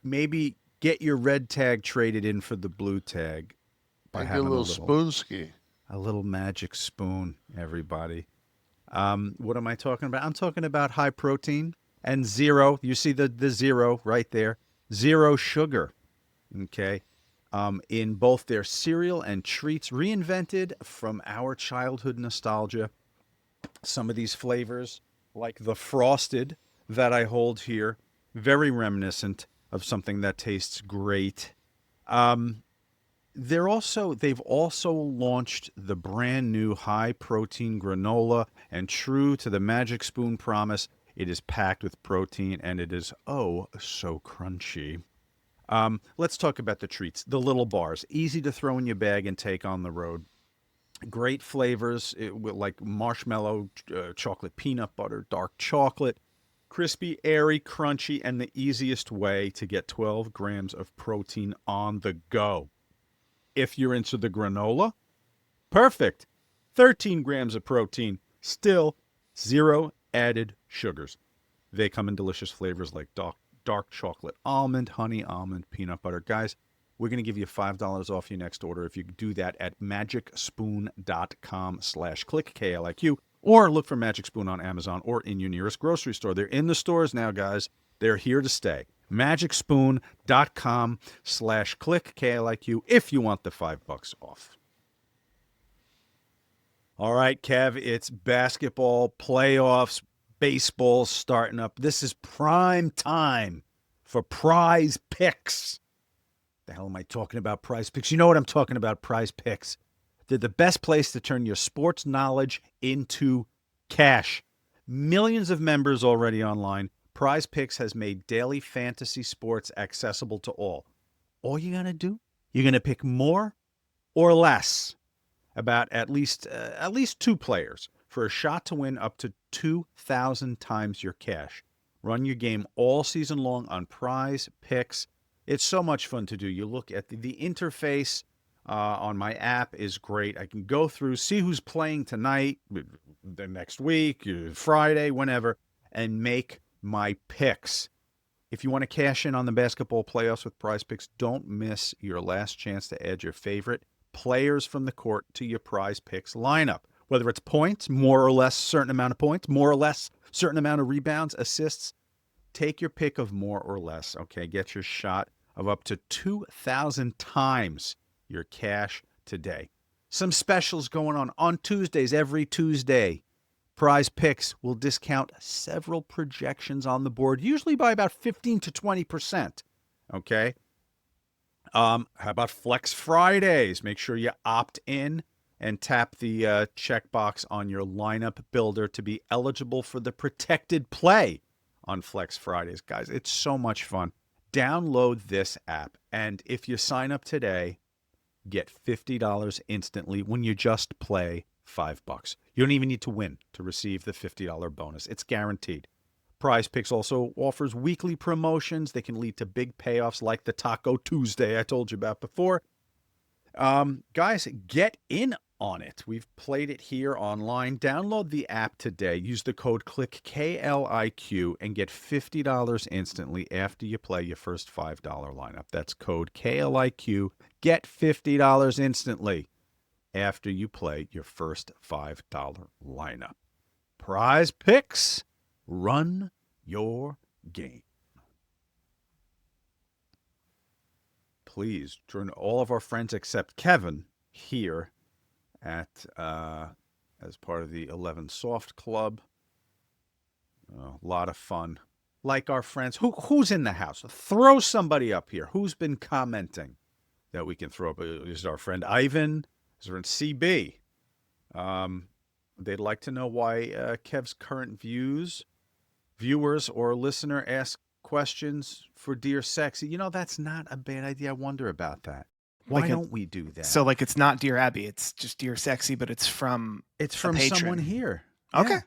Maybe get your red tag traded in for the blue tag by having a little spoon ski. A little magic spoon, everybody. What am I talking about? I'm talking about high protein and zero. You see the zero right there. Zero sugar. Okay. In both their cereal and treats, reinvented from our childhood nostalgia. Some of these flavors, like the frosted that I hold here, very reminiscent of something that tastes great. They've also launched the brand new high protein granola, and true to the Magic Spoon promise, it is packed with protein and it is oh so crunchy. Let's talk about the treats. The little bars, easy to throw in your bag and take on the road. Great flavors like marshmallow, chocolate peanut butter, dark chocolate, crispy, airy, crunchy, and the easiest way to get 12 grams of protein on the go. If you're into the granola, perfect. 13 grams of protein, still zero added sugars. They come in delicious flavors like dark chocolate almond, honey almond, peanut butter. Guys, we're going to give you $5 off your next order if you do that at magicspoon.com/Kliq, Kliq, or look for Magic Spoon on Amazon or in your nearest grocery store. They're in the stores now, guys. They're here to stay. magicspoon.com/Kliq, Kliq, if you want the $5 off. All right, Kev, it's basketball playoffs, baseball starting up. This is prime time for Prize Picks. The hell am I talking about, Prize Picks? You know what I'm talking about, Prize Picks. They're the best place to turn your sports knowledge into cash. Millions of members already online. Prize Picks has made daily fantasy sports accessible to all. All you're going to do, you're going to pick more or less about at least 2 players for a shot to win up to 2,000 times your cash. Run your game all season long on Prize Picks. It's so much fun to do. You look at the interface on my app is great. I can go through, see who's playing tonight, the next week, Friday, whenever, and make my picks. If you want to cash in on the basketball playoffs with Prize Picks, don't miss your last chance to add your favorite players from the court to your Prize Picks lineup. Whether it's points, more or less certain amount of points, more or less certain amount of rebounds, assists, take your pick of more or less, okay? Get your shot of up to 2,000 times your cash today. Some specials going on Tuesdays, every Tuesday. Prize Picks will discount several projections on the board, usually by about 15 to 20%. Okay? How about Flex Fridays? Make sure you opt in and tap the checkbox on your lineup builder to be eligible for the protected play on Flex Fridays. Guys, it's so much fun. Download this app, and if you sign up today, get $50 instantly when you just play $5. You don't even need to win to receive the $50 bonus. It's guaranteed. Prize Picks also offers weekly promotions. They can lead to big payoffs like the Taco Tuesday I told you about before. Guys, get in on it. We've played it here online. Download the app today. Use the code Kliq, KLIQ, and get $50 instantly after you play your first $5 lineup. That's code KLIQ. Get $50 instantly after you play your first $5 lineup. Prize Picks. Run your game. Please join all of our friends except Kevin here at as part of the 11 Soft Club. A lot of fun. Like our friends. Who's in the house? Throw somebody up here. Who's been commenting that we can throw up? Is it our friend Ivan? Is there in CB? They'd like to know why Kev's current viewers or listener ask questions for Dear Sexy. You know, that's not a bad idea. I wonder about that. Why don't we do that? So, like, it's not Dear Abby. It's just Dear Sexy, but it's from someone here. Okay. Yeah.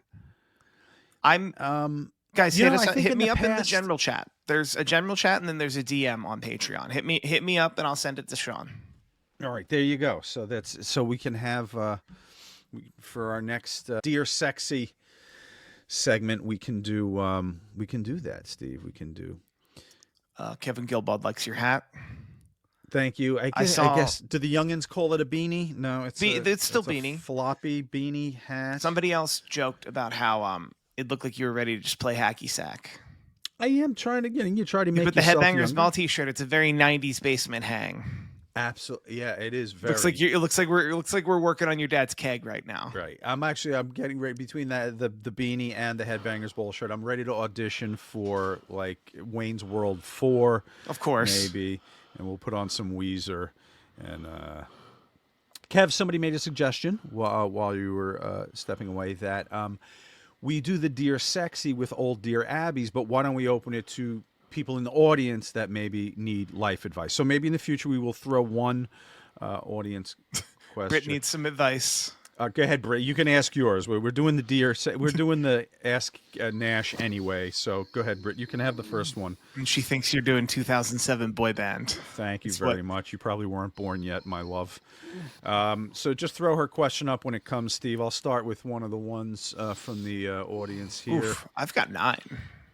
I'm guys, hit me up in the general chat. There's a general chat and then there's a DM on Patreon. Hit me up and I'll send it to Shawn. All right, there you go. So we can have for our next Dear Sexy segment, we can do that, Steve. We can do. Kevin Gilbald likes your hat. Thank you. I guess do the youngins call it a beanie? No, it's still beanie. A floppy beanie hat. Somebody else joked about how it looked like you were ready to just play hacky sack. I am trying to you try to make with the yourself Headbangers younger. Ball T-shirt. It's a very 90s basement hang. Absolutely, yeah, it is very. It looks like we're working on your dad's keg right now. Right. I'm getting ready between the beanie and the Headbangers Bowl shirt. I'm ready to audition for like Wayne's World 4, of course, maybe, and we'll put on some Weezer. And Kev, somebody made a suggestion while you were stepping away that we do the Dear Sexy with old Dear Abbeys, but why don't we open it to people in the audience that maybe need life advice? So maybe in the future we will throw one audience question. Britt needs some advice. Go ahead, Britt. You can ask yours. We're doing the Ask Nash anyway. So go ahead, Britt. You can have the first one. And she thinks you're doing 2007 boy band. Thank you very much. You probably weren't born yet, my love. So just throw her question up when it comes, Steve. I'll start with one of the ones from the audience here. Oof, I've got 9.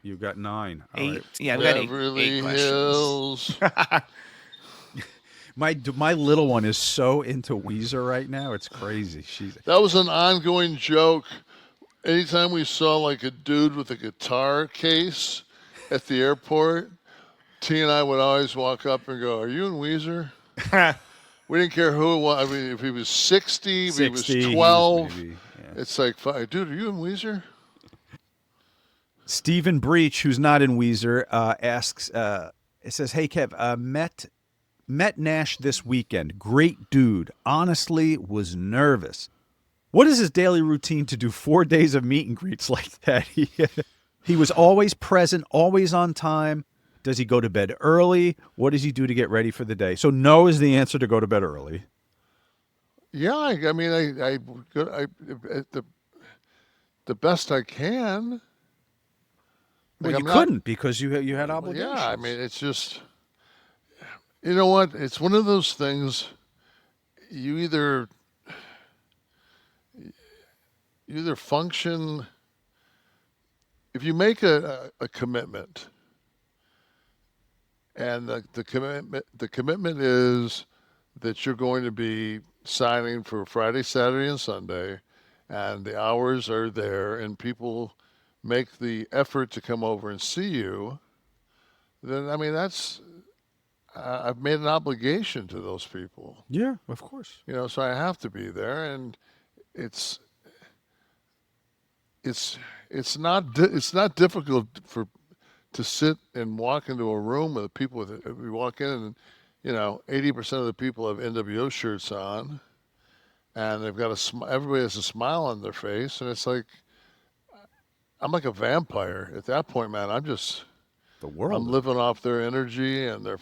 You've got 9. All 8. right. Yeah, I've got 8 Hills. questions. My little one is so into Weezer right now. It's crazy. That was an ongoing joke. Anytime we saw like a dude with a guitar case at the airport, T and I would always walk up and go, "Are you in Weezer?" We didn't care who it was. I mean, if he was 60, if he was 12. Maybe, yeah. It's like, dude, are you in Weezer? Stephen Breach, who's not in Weezer, asks, it says, "Hey, Kev, met Nash this weekend. Great dude. Honestly, was nervous. What is his daily routine to do 4 days of meet and greets like that?" He was always present, always on time. Does he go to bed early? What does he do to get ready for the day? So no is the answer, to go to bed early. Yeah, I mean, I the best I can. Well, like, you couldn't because you had obligations. Yeah, I mean, it's just, you know what? It's one of those things. You either function. If you make a commitment, and the commitment is that you're going to be signing for Friday, Saturday, and Sunday, and the hours are there, and people make the effort to come over and see you, then, I mean, I've made an obligation to those people. Yeah, of course. You know, so I have to be there, and it's not difficult to sit and walk into a room with people we walk in and, you know, 80% of the people have NWO shirts on, and they've got everybody has a smile on their face, and it's like I'm like a vampire at that point, man. I'm living off their energy and their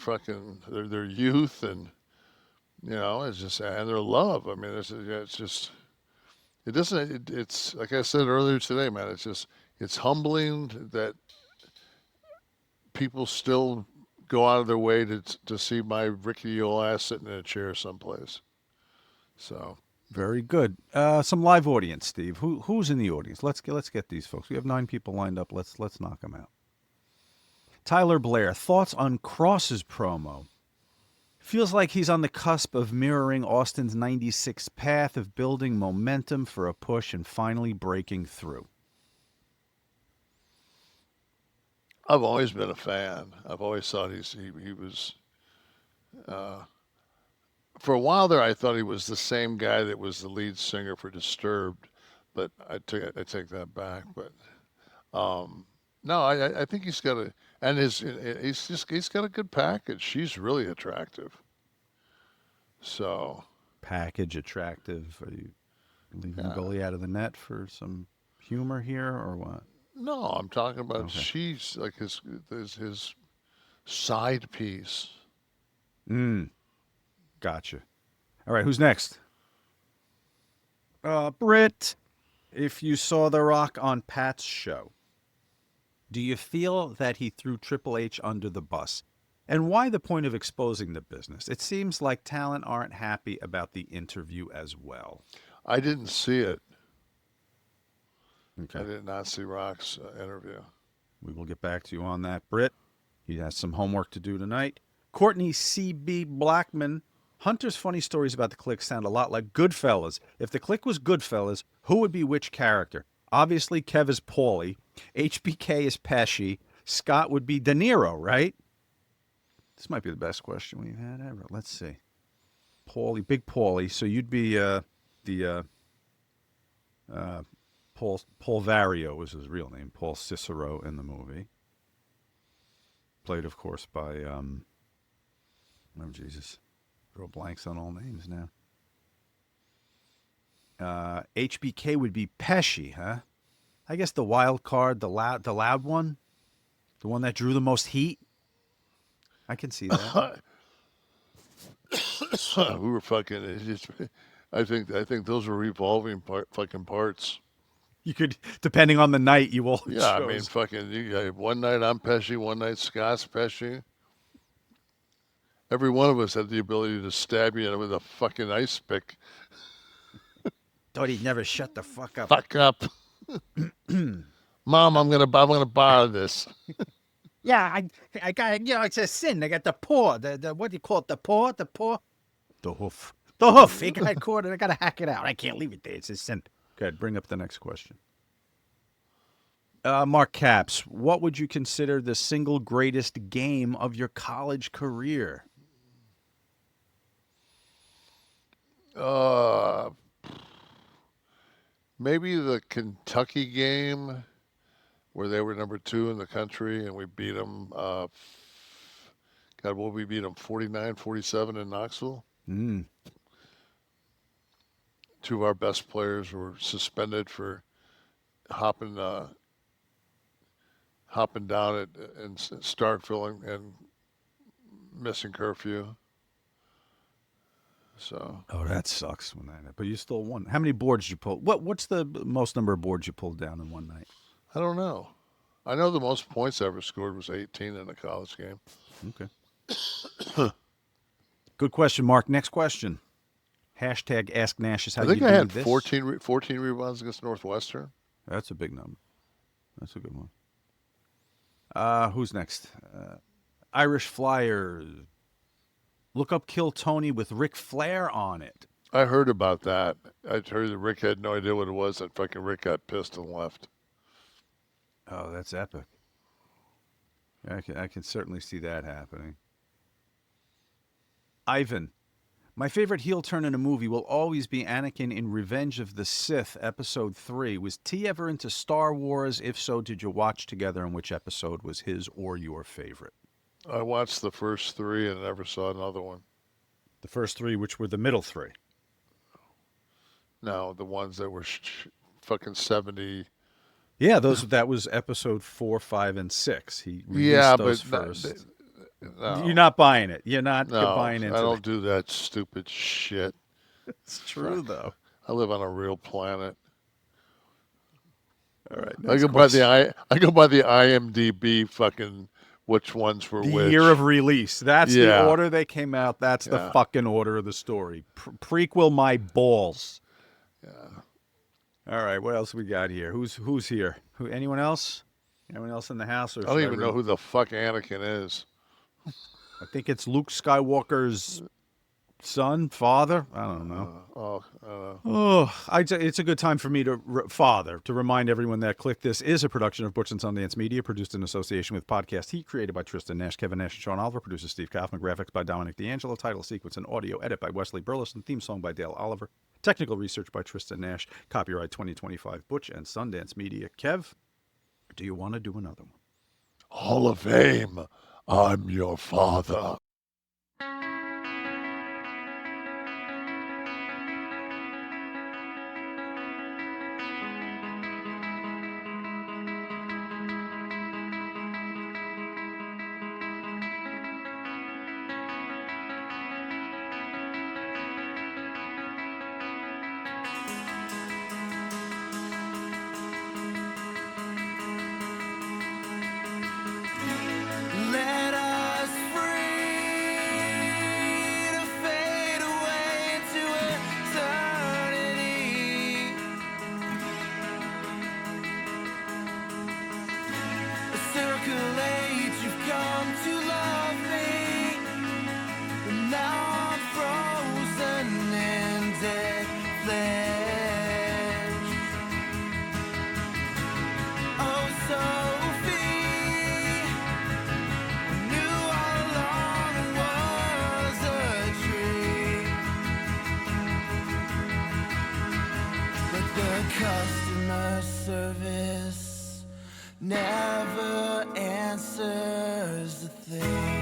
their youth, and you know, it's just, and their love. I mean, it's just, it's like I said earlier today, man. It's humbling that people still go out of their way to see my rickety old ass sitting in a chair someplace. So very good. Some live audience, Steve. Who's in the audience? Let's get these folks. We have 9 people lined up. Let's knock them out. Tyler Blair, thoughts on Kross's promo? Feels like he's on the cusp of mirroring Austin's 96 path of building momentum for a push and finally breaking through. I've always been a fan. I've always thought he was. For a while there, I thought he was the same guy that was the lead singer for Disturbed, but I take that back. But no, I think he's got he's got a good package. She's really attractive. So package attractive. Are you leaving Gully out of the net for some humor here, or what? No, I'm talking about she's like his side piece. Gotcha. All right, who's next? Britt, if you saw The Rock on Pat's show, do you feel that he threw Triple H under the bus? And why the point of exposing the business? It seems like talent aren't happy about the interview as well. I didn't see it. Okay. I did not see Rock's interview. We will get back to you on that, Britt. He has some homework to do tonight. Courtney C.B. Blackman. Hunter's funny stories about the Kliq sound a lot like Goodfellas. If the Kliq was Goodfellas, who would be which character? Obviously, Kev is Paulie. HBK is Pesci. Scott would be De Niro, right? This might be the best question we've had ever. Let's see. Paulie, Big Paulie. So you'd be Paul Vario was his real name. Paul Cicero in the movie. Played, of course, by oh Jesus, draw blanks on all names now. HBK would be Pesci, huh? I guess the wild card, the loud one, the one that drew the most heat. I can see that. We were fucking. I think those were revolving fucking parts. You could, depending on the night, you will. Yeah, I mean, fucking. One night I'm Pesci, one night Scott's Pesci. Every one of us had the ability to stab you with a fucking ice pick. Thought he'd never shut the fuck up. Fuck up. Mom, I'm gonna borrow this. Yeah, I got, it's a sin. I got the paw. The what do you call it? The paw? The hoof. The hoof. You got caught and I gotta hack it out. I can't leave it there. It's a sin. Go ahead, bring up the next question. Mark Capps, what would you consider the single greatest game of your college career? Maybe the Kentucky game where they were number 2 in the country and we beat them. We beat them 49-47 in Knoxville. 2 of our best players were suspended for hopping down in Starkville and missing curfew. So. Oh, that sucks when that. But you still won. How many boards did you pull? What's the most number of boards you pulled down in one night? I don't know. I know the most points I ever scored was 18 in a college game. Okay. Good question, Mark. Next question. Hashtag Ask Nash is how you do this. I think I had 14 rebounds against Northwestern. That's a big number. That's a good one. Who's next? Irish Flyers. Look up Kill Tony with Ric Flair on it. I heard about that. I heard that Rick had no idea what it was. That fucking Rick got pissed and left. Oh, that's epic. I can certainly see that happening. Ivan, my favorite heel turn in a movie will always be Anakin in Revenge of the Sith, Episode 3. Was T ever into Star Wars? If so, did you watch together, and which episode was his or your favorite? I watched the first 3 and never saw another one. The first 3, which were the middle 3? No, the ones that were fucking 70. Yeah, that was episode 4, 5, and 6. He released those first. No. You're not buying it. You're not buying into it. I don't do that stupid shit. It's true, though. I live on a real planet. All right. I go by the IMDb fucking which ones were which. The year of release. That's Yeah. the order they came out. That's the fucking order of the story. Prequel my balls. Yeah. All right. What else we got here? Who's here? Anyone else? Anyone else in the house? Or I don't even know who the fuck Anakin is. I think it's Luke Skywalker's son, father. I don't know. It's a good time for me to remind everyone that Kliq This is a production of Butch and Sundance Media, produced in association with Podcast Heat, created by Tristan Nash, Kevin Nash, and Sean Oliver, producer Steve Kaufman, graphics by Dominic D'Angelo, title sequence and audio edit by Wesley Burleson, theme song by Dale Oliver, technical research by Tristan Nash, copyright 2025 Butch and Sundance Media. Kev, do you want to do another one? Hall of Fame. I'm your father. Customer service never answers a thing.